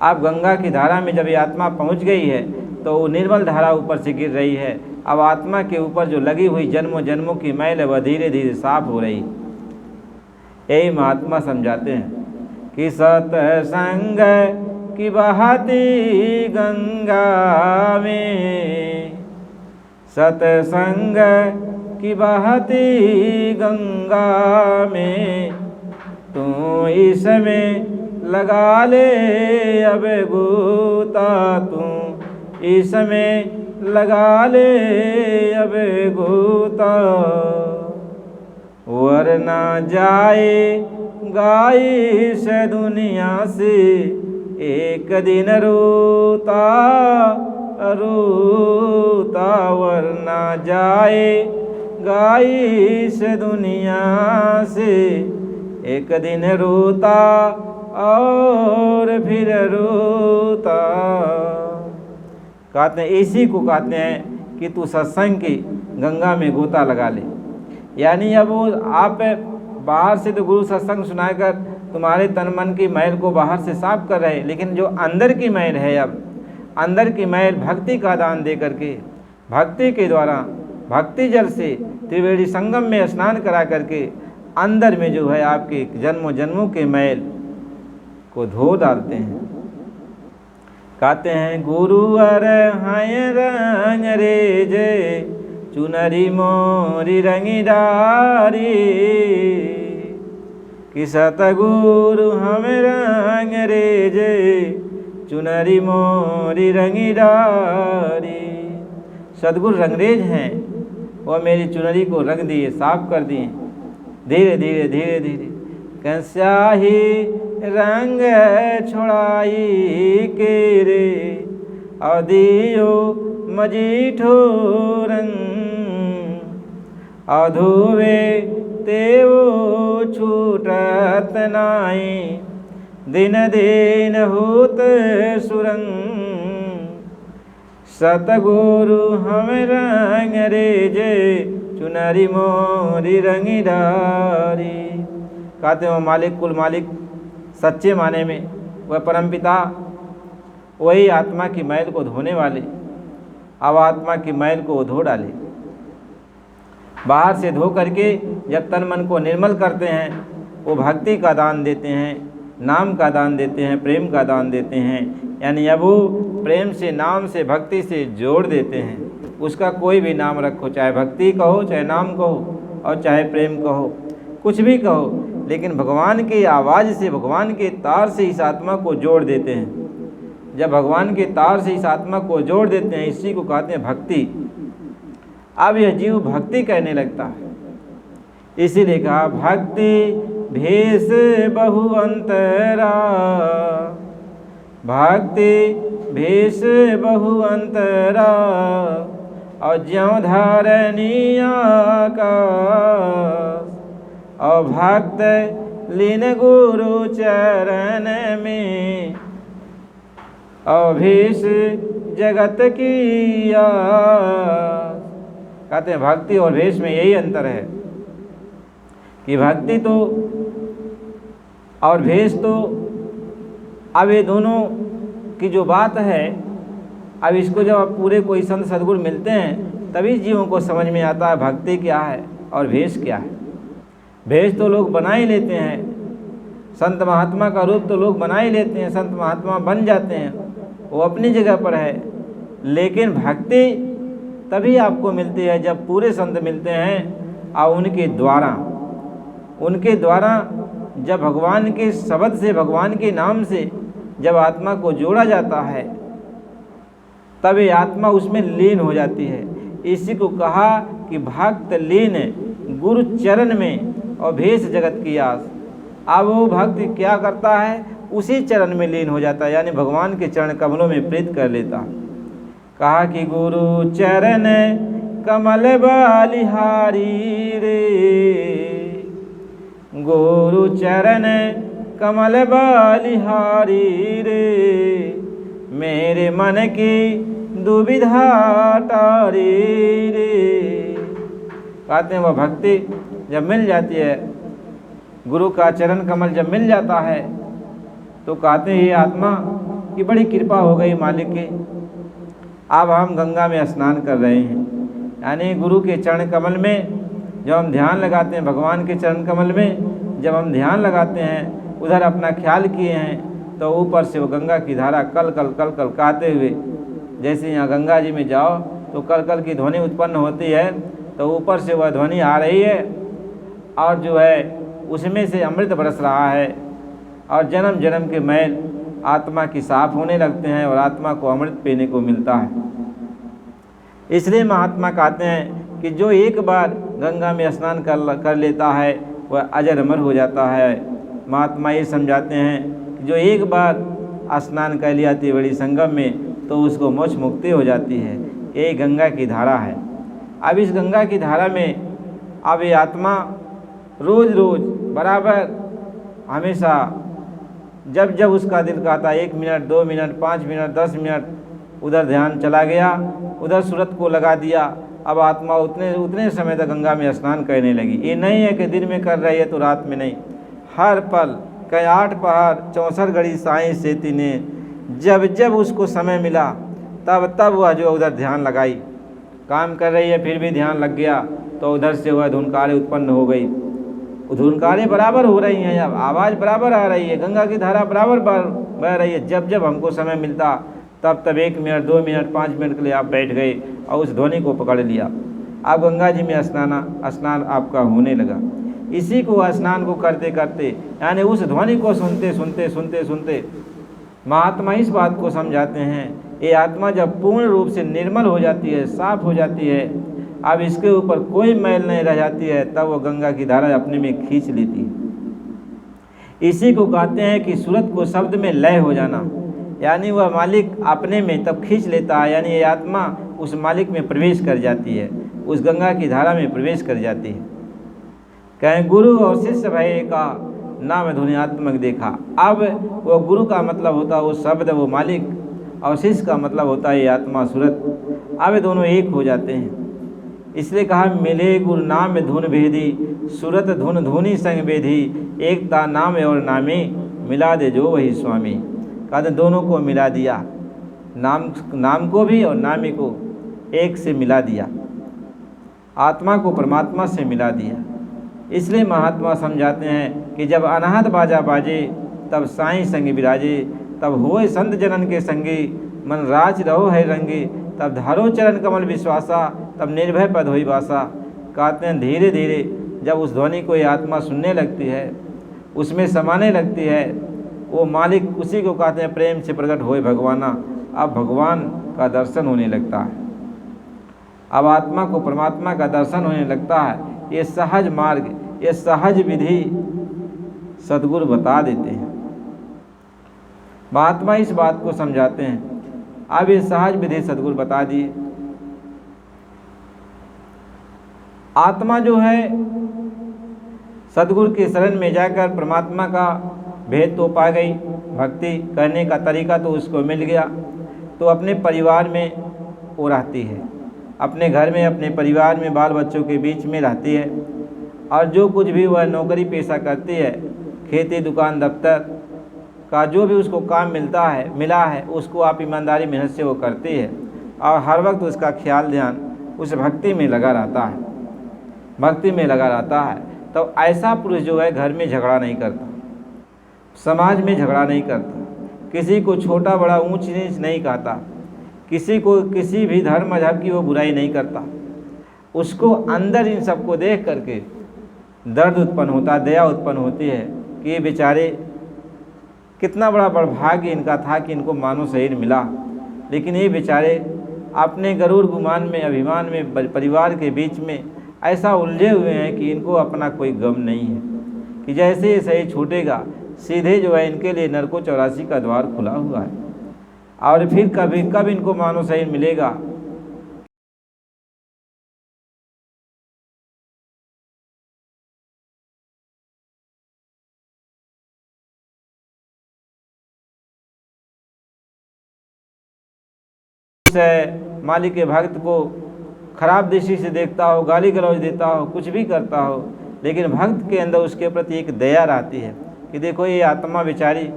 अब गंगा की धारा में जब ये आत्मा पहुंच गई है तो वो निर्मल धारा ऊपर से गिर रही है। अब आत्मा के ऊपर जो लगी हुई जन्मों जन्मों की मैल है वह धीरे धीरे साफ हो रही। यही महात्मा समझाते हैं कि सत्संग की बहती गंगा में, सत्संग की बहती गंगा में, तू इसमें लगा ले अब गोता, तू इसमें लगा ले अब गोता, वरना जाए गाई से दुनिया से एक दिन रोता रोता, वरना जाए गाई से दुनिया से एक दिन रोता और फिर रोता। कहते हैं इसी को कहते हैं कि तू सत्संग की गंगा में गोता लगा ले। यानी अब वो आप बाहर से तो गुरु सत्संग सुनाकर तुम्हारे तन मन की मैल को बाहर से साफ कर रहे, लेकिन जो अंदर की मैल है, अब अंदर की मैल भक्ति का दान दे करके, भक्ति के द्वारा, भक्ति जल से त्रिवेणी संगम में स्नान करा करके अंदर में जो है आपके जन्मों जन्मों के मैल को धो डालते हैं। कहते हैं गुरुवर हैं रंग रेजे, चुनरी मोरी रंगीदारी, कि सतगुरु हम रंग रेजे, चुनरी मोरी रंगीदारी। सतगुरु रंगरेज हैं, वह मेरी चुनरी को रंग दिए, साफ कर दिए। धीरे धीरे धीरे धीरे स्याही रंग छोड़ाई के रे, अदियो मजीठो रंग, अधुवे तेवो छूटत नाई, दिन दिन होत सुरंग, सतगुरु हम रंग रेजे, चुनरी मोरी रंगीदारी। कहते हो मालिक, कुल मालिक सच्चे माने में वह परमपिता, वही आत्मा की मैल को धोने वाले। अब आत्मा की मैल को धो डाले, बाहर से धो करके जब तन मन को निर्मल करते हैं, वो भक्ति का दान देते हैं, नाम का दान देते हैं, प्रेम का दान देते हैं। यानी अब वो प्रेम से, नाम से, भक्ति से जोड़ देते हैं। उसका कोई भी नाम रखो, चाहे भक्ति कहो, चाहे नाम कहो, और चाहे प्रेम कहो, कुछ भी कहो, लेकिन भगवान की आवाज़ से, भगवान के तार से इस आत्मा को जोड़ देते हैं। जब भगवान के तार से इस आत्मा को जोड़ देते हैं, इसी को कहते हैं भक्ति। अब यह जीव भक्ति कहने लगता है, इसीलिए कहा भक्ति भेष बहु अंतरा, भक्ति भेष बहु अंतरा, और ज्यों धारणिया का, और भक्त लीन गुरु चरण में, और भेष जगत की आस। कहते हैं भक्ति और भेष में यही अंतर है कि भक्ति तो और भेष तो, अब ये दोनों की जो बात है, अब इसको जब आप पूरे कोई संत सद्गुरु मिलते हैं तभी जीवों को समझ में आता है भक्ति क्या है और भेष क्या है। भेष तो लोग बना ही लेते हैं, संत महात्मा का रूप तो लोग बना ही लेते हैं, संत महात्मा बन जाते हैं, वो अपनी जगह पर है। लेकिन भक्ति तभी आपको मिलती है जब पूरे संत मिलते हैं और उनके द्वारा जब भगवान के शब्द से, भगवान के नाम से जब आत्मा को जोड़ा जाता है, तब ये आत्मा उसमें लीन हो जाती है। इसी को कहा कि भक्त लीन गुरु चरण में और भेष जगत की आस। अब वो भक्त क्या करता है, उसी चरण में लीन हो जाता है, यानी भगवान के चरण कमलों में प्रीत कर लेता। कहा कि गुरु चरण कमल बलिहारी रे, गुरु चरण कमल बलिहारी रे, मेरे मन की दुविधा टारी रे। कहते हैं वह भक्ति जब मिल जाती है, गुरु का चरण कमल जब मिल जाता है, तो कहते हैं ये आत्मा की बड़ी कृपा हो गई मालिक की। अब हम गंगा में स्नान कर रहे हैं, यानी गुरु के चरण कमल में जब हम ध्यान लगाते हैं, भगवान के चरण कमल में जब हम ध्यान लगाते हैं, उधर अपना ख्याल किए हैं, तो ऊपर से वो गंगा की धारा कल कल कल कल कहते हुए, जैसे यहाँ गंगा जी में जाओ तो कल कल की ध्वनि उत्पन्न होती है, तो ऊपर से वह ध्वनि आ रही है और जो है उसमें से अमृत बरस रहा है, और जन्म जन्म के मैल आत्मा की साफ होने लगते हैं और आत्मा को अमृत पीने को मिलता है। इसलिए महात्मा कहते हैं कि जो एक बार गंगा में स्नान कर लेता है वह अजर अमर हो जाता है। महात्मा ये समझाते हैं कि जो एक बार स्नान कर लिया त्रिवेणी संगम में तो उसको मोक्ष मुक्ति हो जाती है। यही गंगा की धारा है। अब इस गंगा की धारा में अब ये आत्मा रोज़ रोज़ बराबर हमेशा जब जब उसका दिल कहता है 1 मिनट 2 मिनट 5 मिनट 10 मिनट उधर ध्यान चला गया, उधर सूरत को लगा दिया, अब आत्मा उतने समय तक गंगा में स्नान करने लगी। ये नहीं है कि दिन में कर रही है तो रात में नहीं, हर पल कई 8 पहर 64 घड़ी साईं सेती ने जब जब उसको समय मिला तब तब वह जो उधर ध्यान लगाई, काम कर रही है फिर भी ध्यान लग गया, तो उधर से वह धुनकारें उत्पन्न हो गई। धुनकारें बराबर हो रही हैं, अब आवाज़ बराबर आ रही है, गंगा की धारा बराबर बह रही है। जब जब हमको समय मिलता तब 1 मिनट 2 मिनट 5 मिनट के लिए आप बैठ गए और उस ध्वनि को पकड़ लिया। आप गंगा जी में स्नान आपका होने लगा। इसी को स्नान को करते करते यानी उस ध्वनि को सुनते महात्मा इस बात को समझाते हैं, ये आत्मा जब पूर्ण रूप से निर्मल हो जाती है, साफ हो जाती है, अब इसके ऊपर कोई मैल नहीं रह जाती है, तब वो गंगा की धारा अपने में खींच लेती है। इसी को कहते हैं कि सूरत को शब्द में लय हो जाना, यानी वह मालिक अपने में तब खींच लेता है, यानी ये आत्मा उस मालिक में प्रवेश कर जाती है, उस गंगा की धारा में प्रवेश कर जाती है। कहें गुरु और शिष्य भय का नाम ध्वनियात्मक देखा। अब वो गुरु का मतलब होता है वो शब्द वो मालिक, और शिष्य का मतलब होता है ये आत्मा सूरत। अब दोनों एक हो जाते हैं। इसलिए कहा मिले गुरु नाम धुन भेदी, सूरत धुन धुनी संग बेधी, एकता नाम और नामी, मिला दे जो वही स्वामी। कहते दोनों को मिला दिया, नाम को भी और नामी को एक से मिला दिया, आत्मा को परमात्मा से मिला दिया। इसलिए महात्मा समझाते हैं कि जब अनाहत बाजा बाजे तब साईं संग विराजे, तब होए संत जनन के संगी, मन राज रहो है रंगे, तब धारो चरण कमल विश्वासा, तब निर्भय पद होई वासा। कहते हैं धीरे धीरे जब उस ध्वनि को ये आत्मा सुनने लगती है, उसमें समाने लगती है, वो मालिक उसी को कहते हैं प्रेम से प्रकट होए भगवाना। अब भगवान का दर्शन होने लगता है, अब आत्मा को परमात्मा का दर्शन होने लगता है। ये सहज मार्ग, ये सहज विधि सद्गुरु बता देते हैं, महात्मा इस बात को समझाते हैं। अब ये सहज विधि सद्गुरु बता दिए। आत्मा जो है सद्गुरु के शरण में जाकर परमात्मा का भेद तो पा गई, भक्ति करने का तरीका तो उसको मिल गया, तो अपने परिवार में वो रहती है, अपने घर में, अपने परिवार में, बाल बच्चों के बीच में रहती है। और जो कुछ भी वह नौकरी पेशा करती है, खेती दुकान दफ्तर का जो भी उसको काम मिला है उसको आप ईमानदारी मेहनत से वो करती है, और हर वक्त उसका ख्याल ध्यान उस भक्ति में लगा रहता है, भक्ति में लगा रहता है। तो ऐसा पुरुष जो है घर में झगड़ा नहीं करता, समाज में झगड़ा नहीं करता, किसी को छोटा बड़ा ऊंच नीच नहीं कहता, किसी को किसी भी धर्म मजहब की वो बुराई नहीं करता। उसको अंदर इन सबको देख करके दर्द उत्पन्न होता, दया उत्पन्न होती है कि ये बेचारे कितना बड़ा भाग्य इनका था कि इनको मानव शरीर मिला, लेकिन ये बेचारे अपने गरूर गुमान में, अभिमान में, परिवार के बीच में ऐसा उलझे हुए हैं कि इनको अपना कोई गम नहीं है, कि जैसे ये शरीर छूटेगा सीधे जो है इनके लिए नरको 84 का द्वार खुला हुआ है, और फिर कब इनको मानव शरीर मिलेगा। मालिक के भक्त को खराब दृष्टि से देखता हो, गाली गलौज देता हो, कुछ भी करता हो, लेकिन भक्त के अंदर उसके प्रति एक दया रहती है कि देखो ये आत्मा बेचारी,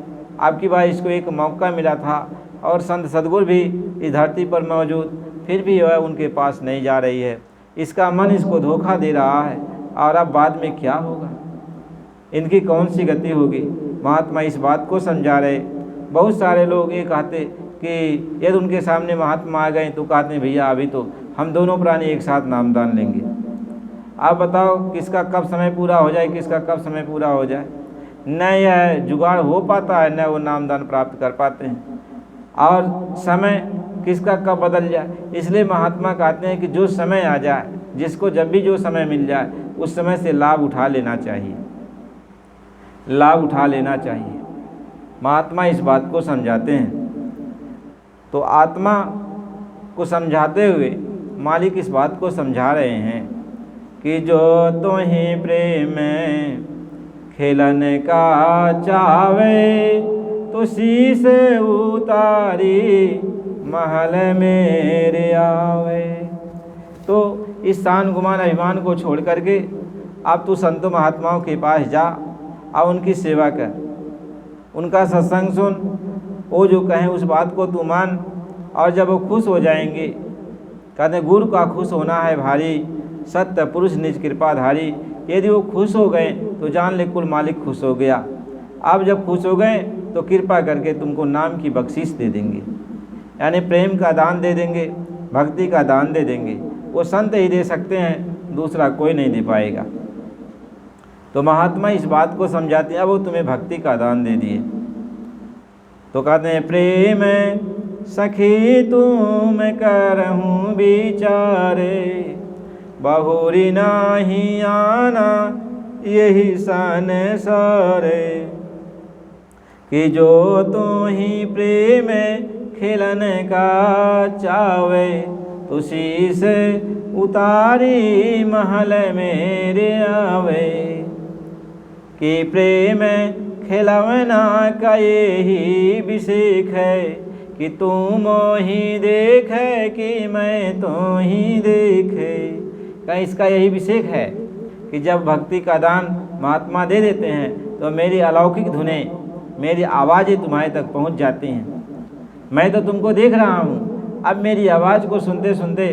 आपकी बात इसको एक मौका मिला था और संत सद्गुरु भी इस धरती पर मौजूद, फिर भी वह उनके पास नहीं जा रही है, इसका मन इसको धोखा दे रहा है, और अब बाद में क्या होगा, इनकी कौन सी गति होगी। महात्मा इस बात को समझा रहे। बहुत सारे लोग ये कहते कि यदि उनके सामने महात्मा आ गए तो कहते हैं भैया अभी तो हम दोनों प्राणी एक साथ नामदान लेंगे, आप बताओ किसका कब समय पूरा हो जाए, किसका कब समय पूरा हो जाए। न यह जुगाड़ हो पाता है, न वो नामदान प्राप्त कर पाते हैं, और समय किसका कब बदल जाए। इसलिए महात्मा कहते हैं कि जो समय आ जाए, जिसको जब भी जो समय मिल जाए उस समय से लाभ उठा लेना चाहिए, लाभ उठा लेना चाहिए। महात्मा इस बात को समझाते हैं। तो आत्मा को समझाते हुए मालिक इस बात को समझा रहे हैं कि जो तुम्हीं प्रेम खेलन का चावे, तो शीश उतारी महल मेरे आवे। तो इस शान गुमान अभिमान को छोड़ करके अब तू संतों महात्माओं के पास जा और उनकी सेवा कर, उनका सत्संग सुन, वो जो कहें उस बात को तू मान, और जब वो खुश हो जाएंगे, कहते गुरु का खुश होना है भारी, सत्य पुरुष निज कृपाधारी। यदि वो खुश हो गए तो जान ले कुल मालिक खुश हो गया। अब जब खुश हो गए तो कृपा करके तुमको नाम की बख्शीश दे देंगे, यानी प्रेम का दान दे देंगे, भक्ति का दान दे देंगे। वो संत ही दे सकते हैं, दूसरा कोई नहीं दे पाएगा। तो महात्मा इस बात को समझाते हैं, अब वो तुम्हें भक्ति का दान दे दिए। तो कहते हैं प्रेम सखी तुम करहूँ विचारे, बहुरी नाही आना यही संसारे। कि जो तू ही प्रेम खेलन का चावे, तो शीश उतारी महल मेरे आवे। कि प्रेम खेलवना का यही विषेक है, कि तुम ही देखे कि मैं तो ही देखे। कहीं इसका यही विषेक है कि जब भक्ति का दान महात्मा दे देते हैं तो मेरी अलौकिक धुनें, मेरी आवाज़ें तुम्हारे तक पहुंच जाती हैं। मैं तो तुमको देख रहा हूं, अब मेरी आवाज़ को सुनते सुनते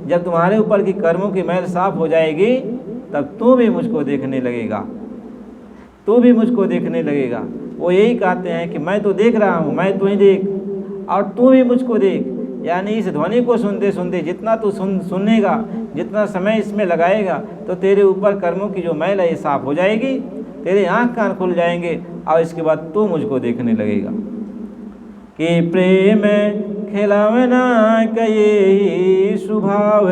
जब तुम्हारे ऊपर की कर्मों की मैल साफ हो जाएगी, तब तू भी मुझको देखने लगेगा, तू भी मुझको देखने लगेगा। वो यही कहते हैं कि मैं तो देख रहा हूँ, मैं तू ही देख और तू भी मुझको देख। यानी इस ध्वनि को सुनते सुनते जितना तू सुनेगा, जितना समय इसमें लगाएगा, तो तेरे ऊपर कर्मों की जो मैल है ये साफ हो जाएगी, तेरे आँख कान खुल जाएंगे और इसके बाद तू मुझको देखने लगेगा। कि प्रेम खिलवना कये स्वभाव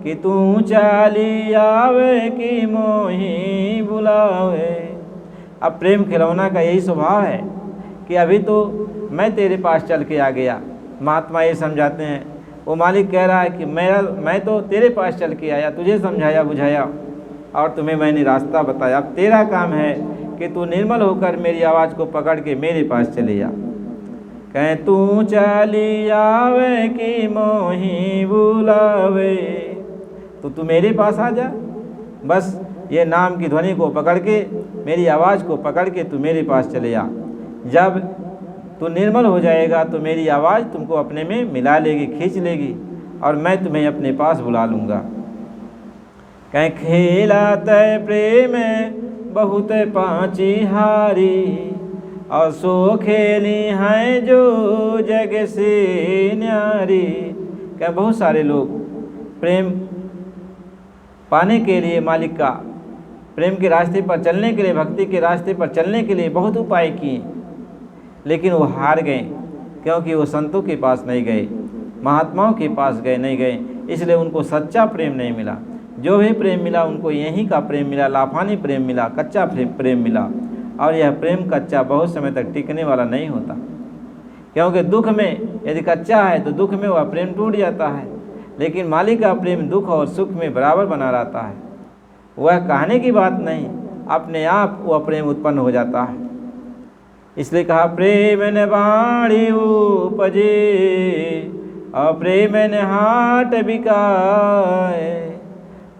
कि तू चाली आवे कि मोही बुलावे। अब प्रेम खिलौना का यही स्वभाव है कि अभी तो मैं तेरे पास चल के आ गया। महात्मा ये समझाते हैं, वो मालिक कह रहा है कि मैं तो तेरे पास चल के आया, तुझे समझाया बुझाया और तुम्हें मैंने रास्ता बताया। अब तेरा काम है कि तू निर्मल होकर मेरी आवाज़ को पकड़ के मेरे पास चले जा। कहें तू चली आवे कि मोही बुलावे, तो तू मेरे पास आ जा। बस ये नाम की ध्वनि को पकड़ के, मेरी आवाज़ को पकड़ के तू मेरे पास चले जा। जब तू निर्मल हो जाएगा तो मेरी आवाज़ तुमको अपने में मिला लेगी, खींच लेगी और मैं तुम्हें अपने पास बुला लूँगा। कहीं खेला तय प्रेम बहुत पाँची हारी और सो खेली हैं जो जग से न्यारी। क्या बहुत सारे लोग प्रेम पाने के लिए, मालिक का प्रेम के रास्ते पर चलने के लिए, भक्ति के रास्ते पर चलने के लिए बहुत उपाय किए, लेकिन वो हार गए क्योंकि वो संतों के पास नहीं गए, महात्माओं के पास नहीं गए, इसलिए उनको सच्चा प्रेम नहीं मिला। जो भी प्रेम मिला उनको यहीं का प्रेम मिला, लाफानी प्रेम मिला, कच्चा प्रेम मिला। और यह प्रेम कच्चा बहुत समय तक टिकने वाला नहीं होता, क्योंकि दुख में यदि कच्चा है तो दुख में वह प्रेम टूट जाता है, लेकिन मालिक का प्रेम दुख और सुख में बराबर बना रहता है। वह कहने की बात नहीं, अपने आप वह प्रेम उत्पन्न हो जाता है। इसलिए कहा प्रेम ने बाणी उपजे और प्रेम ने हाट बिकाए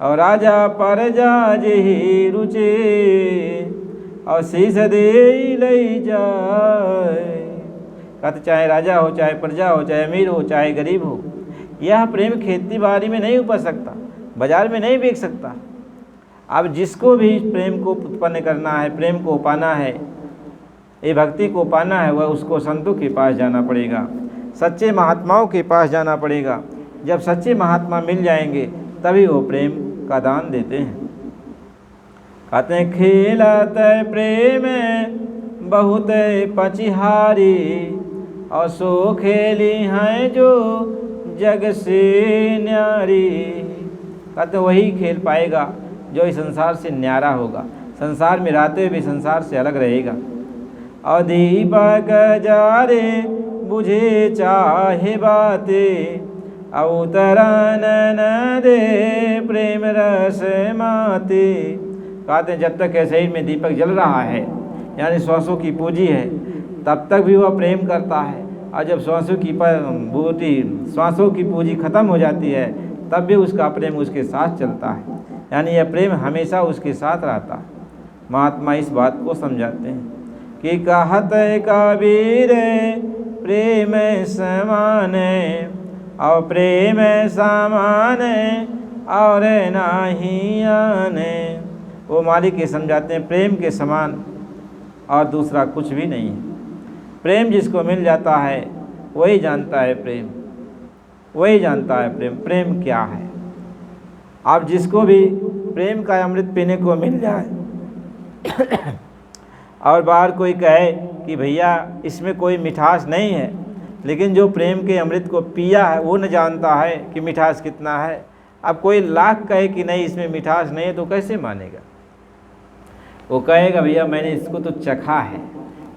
और राजा परजा जेहि रुचे और शीश दे लई जाए। कहते चाहे राजा हो, चाहे प्रजा हो, चाहे अमीर हो, चाहे गरीब हो, यह प्रेम खेती बाड़ी में नहीं उपज सकता, बाजार में नहीं बेच सकता। अब जिसको भी प्रेम को उत्पन्न करना है, प्रेम को पाना है, ये भक्ति को पाना है, वह उसको संतों के पास जाना पड़ेगा, सच्चे महात्माओं के पास जाना पड़ेगा। जब सच्चे महात्मा मिल जाएंगे तभी वो प्रेम का दान देते हैं। कहते हैं खेला तय प्रेम बहुत पचिहारी और सो खेली हैं जो जग से न्यारी। कहते वही खेल पाएगा जो इस संसार से न्यारा होगा, संसार में रहते हुए भी संसार से अलग रहेगा। और दीपक जारे बुझे चाहे बातें अवतरण न दे प्रेम रस माते। कहते हैं जब तक शरीर में दीपक जल रहा है, यानी श्वासों की पूंजी है, तब तक भी वह प्रेम करता है, और जब श्वासों की पूंजी खत्म हो जाती है तब भी उसका प्रेम उसके साथ चलता है, यानी यह प्रेम हमेशा उसके साथ रहता है। महात्मा इस बात को समझाते हैं कि कहत कबीर प्रेम समान और प्रेम समान और नहीं आने। वो मालिक ये समझाते हैं प्रेम के समान और दूसरा कुछ भी नहीं है। प्रेम जिसको मिल जाता है वही जानता है प्रेम, वही जानता है प्रेम क्या है। आप जिसको भी प्रेम का अमृत पीने को मिल जाए और बाहर कोई कहे कि भैया इसमें कोई मिठास नहीं है, लेकिन जो प्रेम के अमृत को पिया है वो न जानता है कि मिठास कितना है। अब कोई लाख कहे कि नहीं इसमें मिठास नहीं है तो कैसे मानेगा? वो कहेगा भैया मैंने इसको तो चखा है,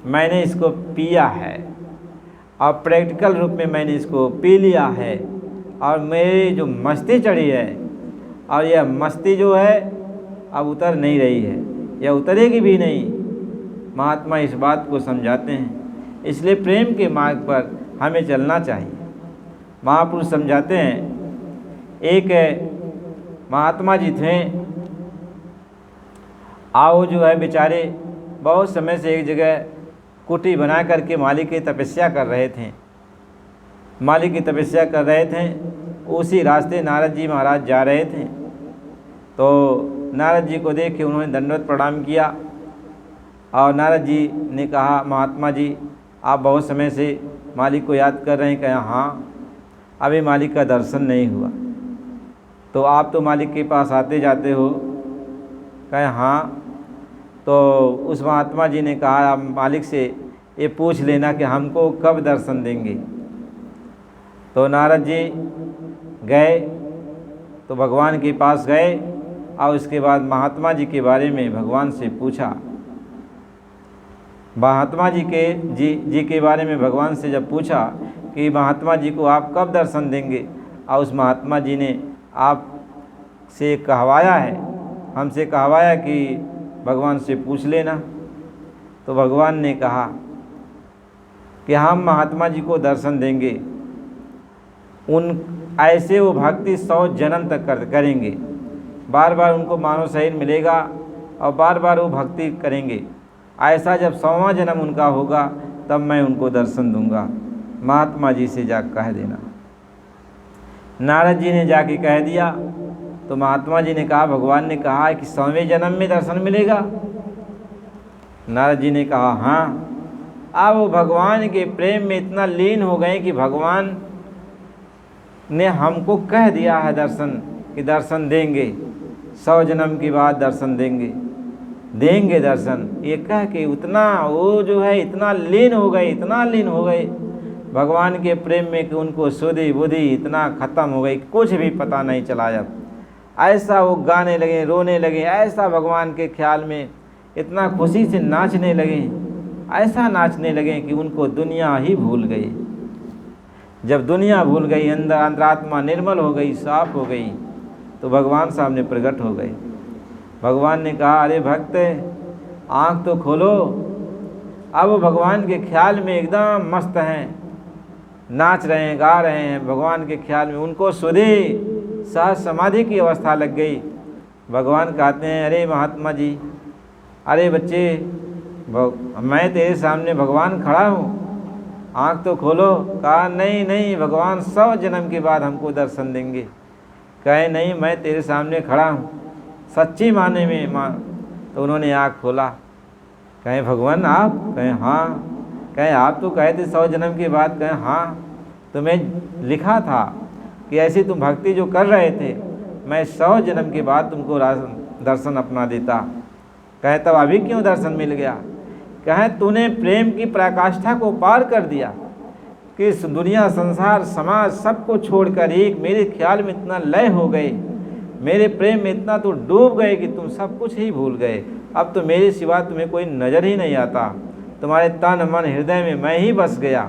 मैंने इसको पिया है और प्रैक्टिकल रूप में मैंने इसको पी लिया है और मेरी जो मस्ती चढ़ी है, और यह मस्ती जो है अब उतर नहीं रही है, यह उतरेगी भी नहीं। महात्मा इस बात को समझाते हैं, इसलिए प्रेम के मार्ग पर हमें चलना चाहिए। महापुरुष समझाते हैं, एक महात्मा जी थे, आओ जो है बेचारे बहुत समय से एक जगह कुटी बना करके मालिक की तपस्या कर रहे थे। मालिक की तपस्या कर रहे थे, उसी रास्ते नारद जी महाराज जा रहे थे। तो नारद जी को देख के उन्होंने दंडवत प्रणाम किया और नारद जी ने कहा महात्मा जी आप बहुत समय से मालिक को याद कर रहे हैं? कहा हाँ। अभी मालिक का दर्शन नहीं हुआ। तो आप तो मालिक के पास आते जाते हो। कहे हाँ। तो उस महात्मा जी ने कहा आप मालिक से ये पूछ लेना कि हमको कब दर्शन देंगे। तो नारद जी गए, तो भगवान के पास गए और उसके बाद महात्मा जी के बारे में भगवान से पूछा। महात्मा जी के बारे में भगवान से जब पूछा कि महात्मा जी को आप कब दर्शन देंगे, और उस महात्मा जी ने आप से कहवाया है, हमसे कहवाया कि भगवान से पूछ लेना। तो भगवान ने कहा कि हम महात्मा जी को दर्शन देंगे, उन ऐसे वो भक्ति 100 जन्म तक करेंगे, बार बार उनको मानव शरीर मिलेगा और बार बार वो भक्ति करेंगे। ऐसा जब 100वां जन्म उनका होगा तब मैं उनको दर्शन दूंगा। महात्मा जी से जा कह देना। नारद जी ने जाके कह दिया। तो महात्मा जी ने कहा भगवान ने कहा है कि 100वें जन्म में दर्शन मिलेगा। नारद जी ने कहा हाँ। अब वो भगवान के प्रेम में इतना लीन हो गए कि भगवान ने हमको कह दिया है दर्शन कि दर्शन देंगे, 100 जन्म के बाद दर्शन देंगे दर्शन। ये कह के उतना वो जो है इतना लीन हो गए भगवान के प्रेम में कि उनको सुधि बुद्धि इतना ख़त्म हो गई, कुछ भी पता नहीं चला। जब ऐसा वो गाने लगे, रोने लगे, ऐसा भगवान के ख्याल में इतना खुशी से नाचने लगे, ऐसा नाचने लगे कि उनको दुनिया ही भूल गई। जब दुनिया भूल गई, अंतरात्मा निर्मल हो गई, साफ हो गई, तो भगवान सामने प्रकट हो गए। भगवान ने कहा अरे भक्त आँख तो खोलो। अब वो भगवान के ख्याल में एकदम मस्त हैं, नाच रहे हैं, गा रहे हैं भगवान के ख्याल में। उनको सुधि सहज समाधि की अवस्था लग गई। भगवान कहते हैं अरे महात्मा जी, अरे बच्चे, मैं तेरे सामने भगवान खड़ा हूँ, आँख तो खोलो। कहा नहीं भगवान 100 जन्म के बाद हमको दर्शन देंगे। कहे नहीं मैं तेरे सामने खड़ा हूँ सच्ची माने में माँ। तो उन्होंने आँख खोला। कहे भगवान आप? कहे हाँ। कहे आप तो कहे थे 100 जन्म के बाद। कहे हाँ, तुम्हें लिखा था कि ऐसी तुम भक्ति जो कर रहे थे, मैं 100 जन्म के बाद तुमको दर्शन अपना देता। कहे तब अभी क्यों दर्शन मिल गया? कहे तूने प्रेम की पराकाष्ठा को पार कर दिया कि इस दुनिया संसार समाज सबको छोड़कर एक मेरे ख्याल में इतना लय हो गए, मेरे प्रेम में इतना तो डूब गए कि तुम सब कुछ ही भूल गए। अब तो मेरे सिवा तुम्हें कोई नज़र ही नहीं आता, तुम्हारे तन मन हृदय में मैं ही बस गया।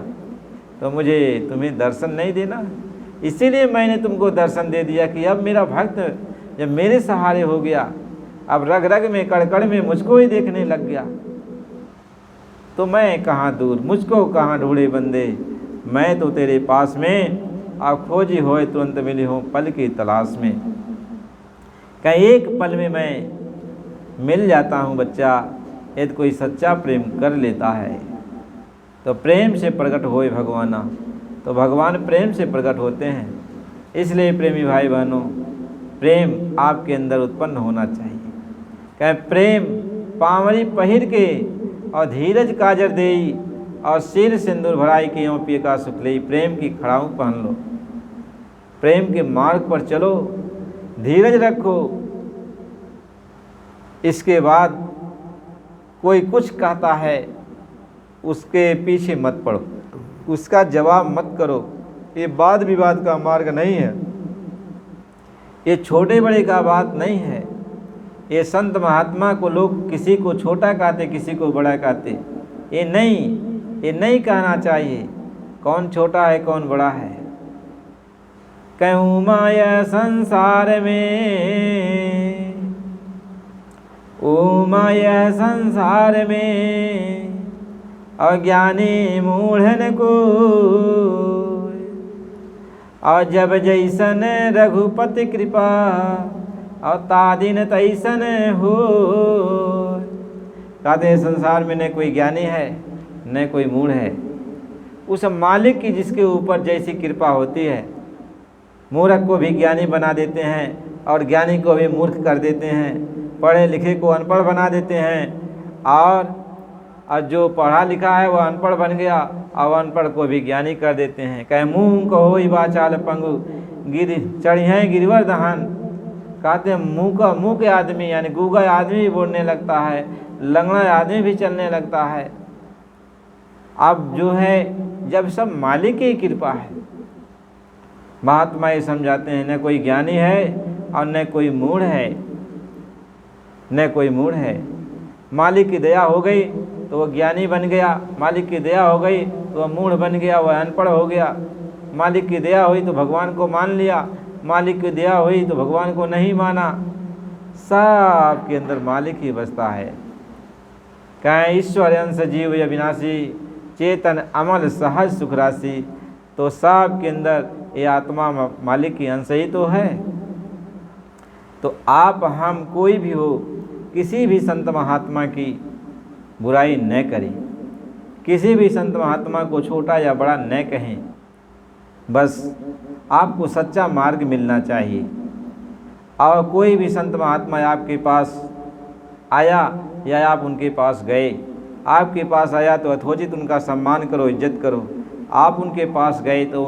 तो मुझे तुम्हें दर्शन नहीं देना, इसीलिए मैंने तुमको दर्शन दे दिया कि अब मेरा भक्त जब मेरे सहारे हो गया, अब रग रग में कड़कड़ में मुझको ही देखने लग गया, तो मैं कहाँ दूर, मुझको कहाँ ढूंढे बंदे, मैं तो तेरे पास में, अब खोजी होए तुरंत मिली हो पल की तलाश में। कहीं एक पल में मैं मिल जाता हूँ बच्चा, यदि कोई सच्चा प्रेम कर लेता है तो प्रेम से प्रकट होए भगवाना। तो भगवान प्रेम से प्रकट होते हैं। इसलिए प्रेमी भाई बहनों, प्रेम आपके अंदर उत्पन्न होना चाहिए। कहें प्रेम पावरी पहिर के और धीरज काजर देई और सिर सिंदूर भराई के यों पिए का सुख लेई। प्रेम की खड़ाऊ पहन लो, प्रेम के मार्ग पर चलो, धीरज रखो। इसके बाद कोई कुछ कहता है उसके पीछे मत पड़ो, उसका जवाब मत करो। ये वाद विवाद का मार्ग नहीं है, ये छोटे बड़े का बात नहीं है। ये संत महात्मा को लोग किसी को छोटा कहते, किसी को बड़ा कहते, ये नहीं कहना चाहिए कौन छोटा है कौन बड़ा है। कहूँ माया संसार में, ओ माया संसार में अज्ञानी मूढ़न को, और जब जैसन रघुपति कृपा और तादिन तैसन हो। कहते संसार में न कोई ज्ञानी है न कोई मूढ़ है। उस मालिक की जिसके ऊपर जैसी कृपा होती है, मूर्ख को भी ज्ञानी बना देते हैं और ज्ञानी को भी मूर्ख कर देते हैं, पढ़े लिखे को अनपढ़ बना देते हैं, और और जो पढ़ा लिखा है वो अनपढ़ बन गया और अनपढ़ को भी ज्ञानी कर देते हैं। कहे मुँह कहो ही बाचाल पंगु गिर चढ़िए गिरवर दहन। कहते हैं मुँह के आदमी यानी गूंगा आदमी भी बोलने लगता है, लंगड़ा आदमी भी चलने लगता है। अब जो है जब सब मालिक की कृपा है। महात्मा ये समझाते हैं न कोई ज्ञानी है और न कोई मूढ़ है, न कोई मूढ़ है। मालिक की दया हो गई तो वह ज्ञानी बन गया, मालिक की दया हो गई तो वह मूढ़ बन गया, वह अनपढ़ हो गया। मालिक की दया हुई तो भगवान को मान लिया, मालिक की दया हुई तो भगवान को नहीं माना। सब के अंदर मालिक ही बसता है। कहें ईश्वर अंश जीव अविनाशी चेतन अमल सहज सुख राशि। तो सब के अंदर ये आत्मा मालिक की अंश ही तो है। तो आप हम कोई भी हो, किसी भी संत महात्मा की बुराई न करें, किसी भी संत महात्मा को छोटा या बड़ा न कहें। बस आपको सच्चा मार्ग मिलना चाहिए। और कोई भी संत महात्मा आपके पास आया या आप उनके पास गए, आपके पास आया तो यथोचित उनका सम्मान करो, इज्जत करो। आप उनके पास गए तो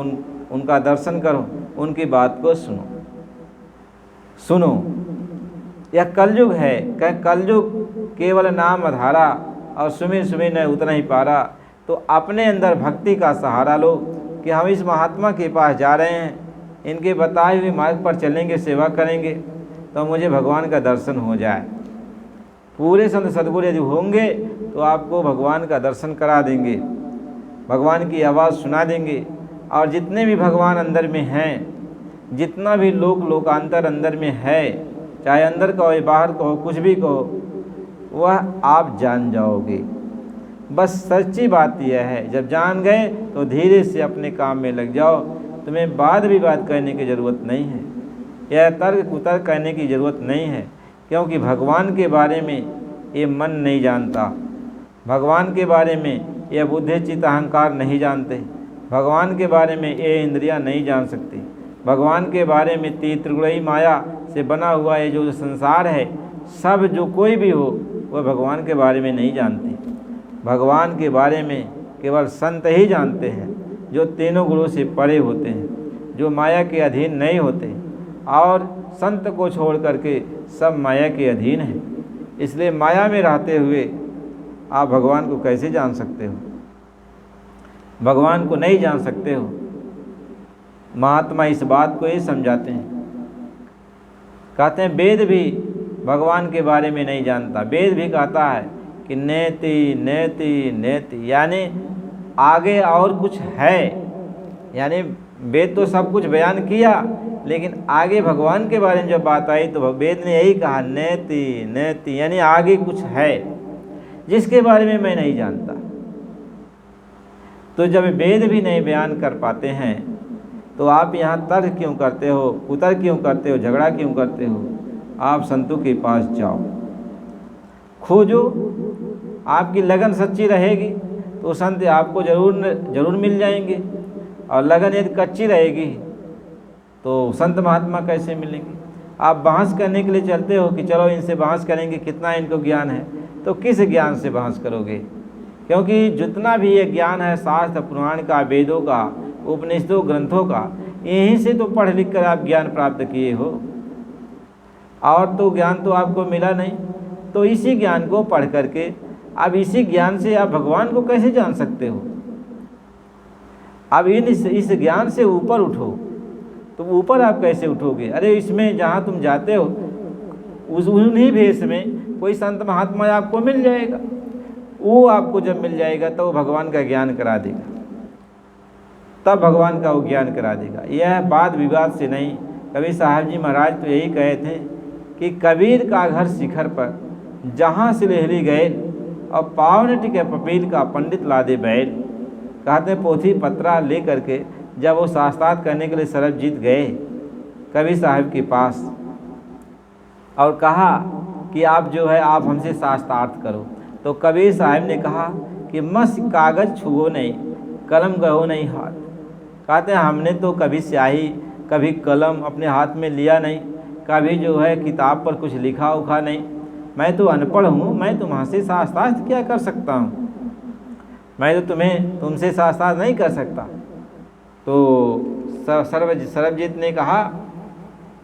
उनका दर्शन करो, उनकी बात को सुनो। यह कलयुग है। कह कलयुग केवल नाम आधारा और सुमिर सुमिर न उतना ही पारा। तो अपने अंदर भक्ति का सहारा लो कि हम इस महात्मा के पास जा रहे हैं, इनके बताए हुए मार्ग पर चलेंगे, सेवा करेंगे तो मुझे भगवान का दर्शन हो जाए। पूरे संत सद्गुरु यदि होंगे तो आपको भगवान का दर्शन करा देंगे, भगवान की आवाज़ सुना देंगे। और जितने भी भगवान अंदर में हैं, जितना भी लोकांतर अंदर में है, चाहे अंदर कहो बाहर कहो, कुछ भी कहो, वह आप जान जाओगे। बस सच्ची बात यह है, जब जान गए तो धीरे से अपने काम में लग जाओ। तुम्हें बाद भी बात कहने की ज़रूरत नहीं है, यह तर्क कुतर्क कहने की ज़रूरत नहीं है। क्योंकि भगवान के बारे में ये मन नहीं जानता, भगवान के बारे में यह बुद्धि चित्त अहंकार नहीं जानते, भगवान के बारे में ये इंद्रियां नहीं जान सकती, भगवान के बारे में त्रिगुणी माया से बना हुआ ये जो संसार है, सब जो कोई भी हो वह भगवान के बारे में नहीं जानते। भगवान के बारे में केवल संत ही जानते हैं, जो तीनों गुणों से परे होते हैं, जो माया के अधीन नहीं होते। और संत को छोड़ करके सब माया के अधीन हैं। इसलिए माया में रहते हुए आप भगवान को कैसे जान सकते हो? भगवान को नहीं जान सकते हो। महात्मा इस बात को ये समझाते हैं, कहते हैं वेद भी भगवान के बारे में नहीं जानता। वेद भी कहता है कि नेति नेति नेति, यानी आगे और कुछ है। यानी वेद तो सब कुछ बयान किया, लेकिन आगे भगवान के बारे में जब बात आई तो वेद ने यही कहा नेति नेति, यानी आगे कुछ है जिसके बारे में मैं नहीं जानता। तो जब वेद भी नहीं बयान कर पाते हैं तो आप यहाँ तर्क क्यों करते हो, कुतर्क क्यों करते हो, झगड़ा क्यों करते हो? आप संतों के पास जाओ, खोजो। आपकी लगन सच्ची रहेगी तो संत आपको जरूर मिल जाएंगे। और लगन यदि कच्ची रहेगी तो संत महात्मा कैसे मिलेंगे? आप बहस करने के लिए चलते हो कि चलो इनसे बहस करेंगे, कितना इनको ज्ञान है, तो किस ज्ञान से बहस करोगे? क्योंकि जितना भी ये ज्ञान है शास्त्र पुराण का, वेदों का, उपनिषदों ग्रंथों का, यहीं से तो पढ़ लिख कर आप ज्ञान प्राप्त किए हो, और तो ज्ञान तो आपको मिला नहीं। तो इसी ज्ञान को पढ़ करके अब इसी ज्ञान से आप भगवान को कैसे जान सकते हो? अब इस ज्ञान से ऊपर उठो। तो ऊपर आप कैसे उठोगे? अरे इसमें जहाँ तुम जाते हो उन्हीं भेष में कोई संत महात्मा आपको मिल जाएगा। वो आपको जब मिल जाएगा तो भगवान का ज्ञान करा देगा, तब भगवान का वो ज्ञान करा देगा। यह बात विवाद से नहीं। कबीर साहब जी महाराज तो यही कहे थे कि कबीर का घर शिखर पर जहाँ से लेहली गए और पावन टिके पपील का पंडित लादे बैल। कहते पोथी पत्रा ले करके जब वो शास्त्रार्थ करने के लिए सरबजीत गए कबीर साहब के पास और कहा कि आप जो है आप हमसे शास्त्रार्थ करो, तो कबीर साहब ने कहा कि मस कागज़ छुओ नहीं, कलम गहो नहीं हाथ। कहते हैं हमने तो कभी स्याही कभी कलम अपने हाथ में लिया नहीं, कभी जो है किताब पर कुछ लिखा उखा नहीं। मैं तो अनपढ़ हूँ, मैं तुम्हारे से शास्त्रार्थ क्या कर सकता हूँ? मैं तो तुमसे साथ साथ नहीं कर सकता। तो सरबजीत ने कहा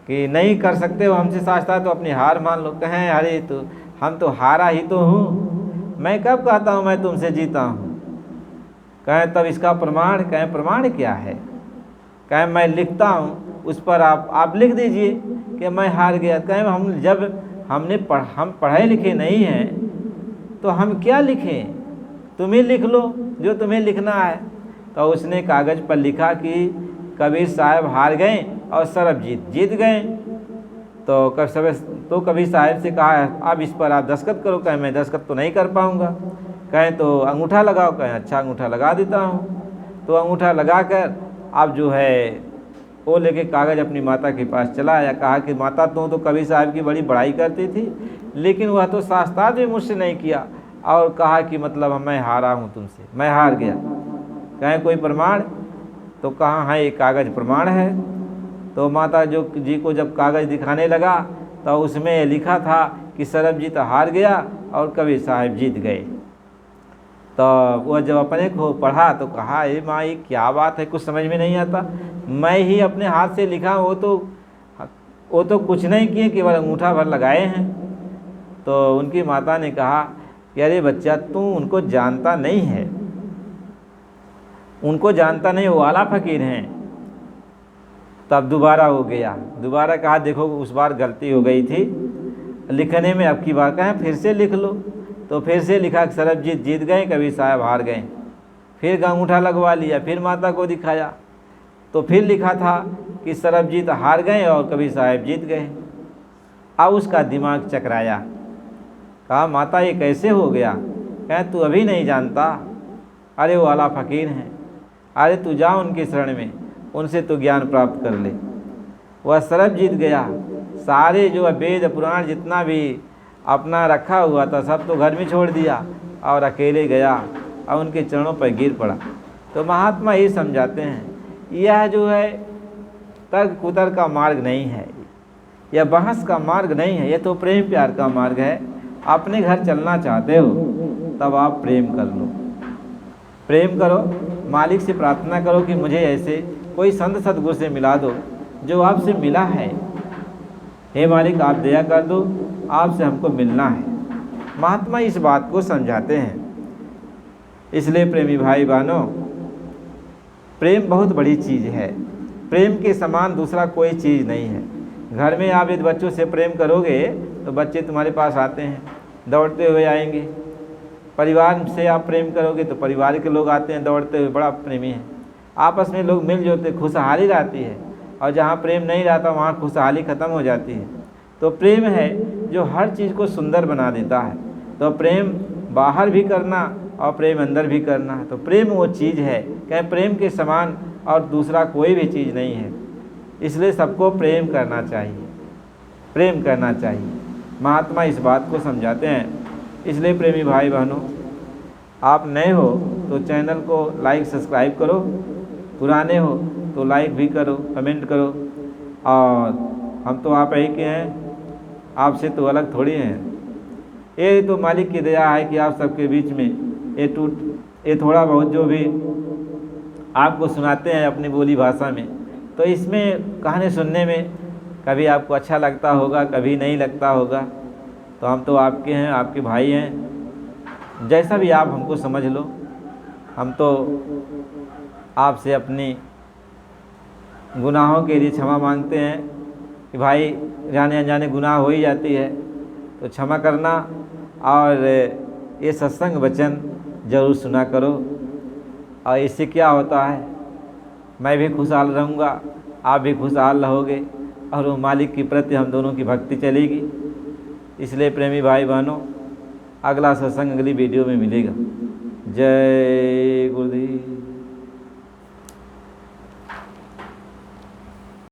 कि नहीं कर सकते हो हमसे साथ साथ तो अपनी हार मान लो। कहें अरे तो हम तो हारा ही तो हूँ, मैं कब कहता हूँ मैं तुमसे जीता हूँ। कहें तब इसका प्रमाण। कहें प्रमाण क्या है। कहें मैं लिखता हूँ, उस पर आप लिख दीजिए कि मैं हार गया। कहें हम पढ़े लिखे नहीं हैं तो हम क्या लिखें, तुम ही लिख लो जो तुम्हें लिखना है। तो उसने कागज़ पर लिखा कि कबीर साहब हार गए और सरबजीत जीत गए। तो कबीर साहब से कहा अब इस पर आप दस्तखत करो। कहें मैं दस्तखत तो नहीं कर पाऊँगा। कहें तो अंगूठा लगाओ। कहें अच्छा अंगूठा लगा देता हूँ। तो अंगूठा लगा कर अब जो है वो लेके कागज़ अपनी माता के पास चला आया। कहा कि माता तो कबीर साहब की बड़ी बड़ाई करती थी, लेकिन वह तो शास्त्रार्थ भी मुझसे नहीं किया और कहा कि मतलब मैं हारा हूँ तुमसे, मैं हार गया। कहें कोई प्रमाण। तो कहा हाँ ये कागज़ प्रमाण है। तो माता जी को जब कागज़ दिखाने लगा तो उसमें लिखा था कि सरबजीत हार गया और कबीर साहब जीत गए। तो वह जब अपने को पढ़ा तो कहा ए माँ ये क्या बात है, कुछ समझ में नहीं आता। मैं ही अपने हाथ से लिखा, वो तो कुछ नहीं किए, केवल अंगूठा भर लगाए हैं। तो उनकी माता ने कहा कि अरे बच्चा तू उनको जानता नहीं है, उनको जानता नहीं, वो आला फकीर हैं। तब दोबारा हो गया। दोबारा कहा देखो उस बार गलती हो गई थी लिखने में, अब की बार कहें फिर से लिख लो। तो फिर से लिखा कि सरबजीत जीत गए, कबीर साहब हार गए। फिर अंगूठा लगवा लिया, फिर माता को दिखाया तो फिर लिखा था कि सरबजीत हार गए और कबीर साहब जीत गए। अब उसका दिमाग चकराया। कहा माता ये कैसे हो गया। कहें तू अभी नहीं जानता, अरे वो आला फकीर हैं, अरे तू जा उनके शरण में, उनसे तू ज्ञान प्राप्त कर ले। वह सरब जीत गया। सारे जो वेद पुराण जितना भी अपना रखा हुआ था सब तो घर में छोड़ दिया और अकेले गया और उनके चरणों पर गिर पड़ा। तो महात्मा ये समझाते हैं यह जो है तर्क कुतर्क का मार्ग नहीं है, यह बहस का मार्ग नहीं है, यह तो प्रेम प्यार का मार्ग है। अपने घर चलना चाहते हो तब आप प्रेम कर लो, प्रेम करो, मालिक से प्रार्थना करो कि मुझे ऐसे कोई संत सदगुरु से मिला दो जो आपसे मिला है। हे मालिक आप दया कर दो, आपसे हमको मिलना है। महात्मा इस बात को समझाते हैं। इसलिए प्रेमी भाई बहनों, प्रेम बहुत बड़ी चीज़ है। प्रेम के समान दूसरा कोई चीज़ नहीं है। घर में आप यदि बच्चों से प्रेम करोगे तो बच्चे तुम्हारे पास आते हैं, दौड़ते हुए आएंगे। परिवार से आप प्रेम करोगे तो परिवार के लोग आते हैं दौड़ते हुए, बड़ा प्रेमी है। आपस में लोग मिलजुल के खुशहाली रहती है, और जहाँ प्रेम नहीं रहता वहाँ खुशहाली ख़त्म हो जाती है। तो प्रेम है जो हर चीज़ को सुंदर बना देता है। तो प्रेम बाहर भी करना और प्रेम अंदर भी करना है। तो प्रेम वो चीज़ है कि प्रेम के समान और दूसरा कोई भी चीज़ नहीं है। इसलिए सबको प्रेम करना चाहिए, प्रेम करना चाहिए। महात्मा इस बात को समझाते हैं। इसलिए प्रेमी भाई बहनों, आप नए हो तो चैनल को लाइक सब्सक्राइब करो, पुराने हो तो लाइक भी करो, कमेंट करो। और हम तो आप ही के हैं, आपसे तो अलग थोड़ी हैं। ये तो मालिक की दया है कि आप सबके बीच में ये थोड़ा बहुत जो भी आपको सुनाते हैं अपनी बोली भाषा में, तो इसमें कहानी सुनने में कभी आपको अच्छा लगता होगा, कभी नहीं लगता होगा। तो हम तो आपके हैं, आपके भाई हैं, जैसा भी आप हमको समझ लो। हम तो आपसे अपनी गुनाहों के लिए क्षमा मांगते हैं कि भाई जाने अनजाने गुनाह हो ही जाती है, तो क्षमा करना। और ये सत्संग वचन ज़रूर सुना करो। और इससे क्या होता है, मैं भी खुशहाल रहूँगा, आप भी खुशहाल रहोगे, और वो मालिक के प्रति हम दोनों की भक्ति चलेगी। इसलिए प्रेमी भाई बहनों, अगला सत्संग अगली वीडियो में मिलेगा। जय गुरुदेव।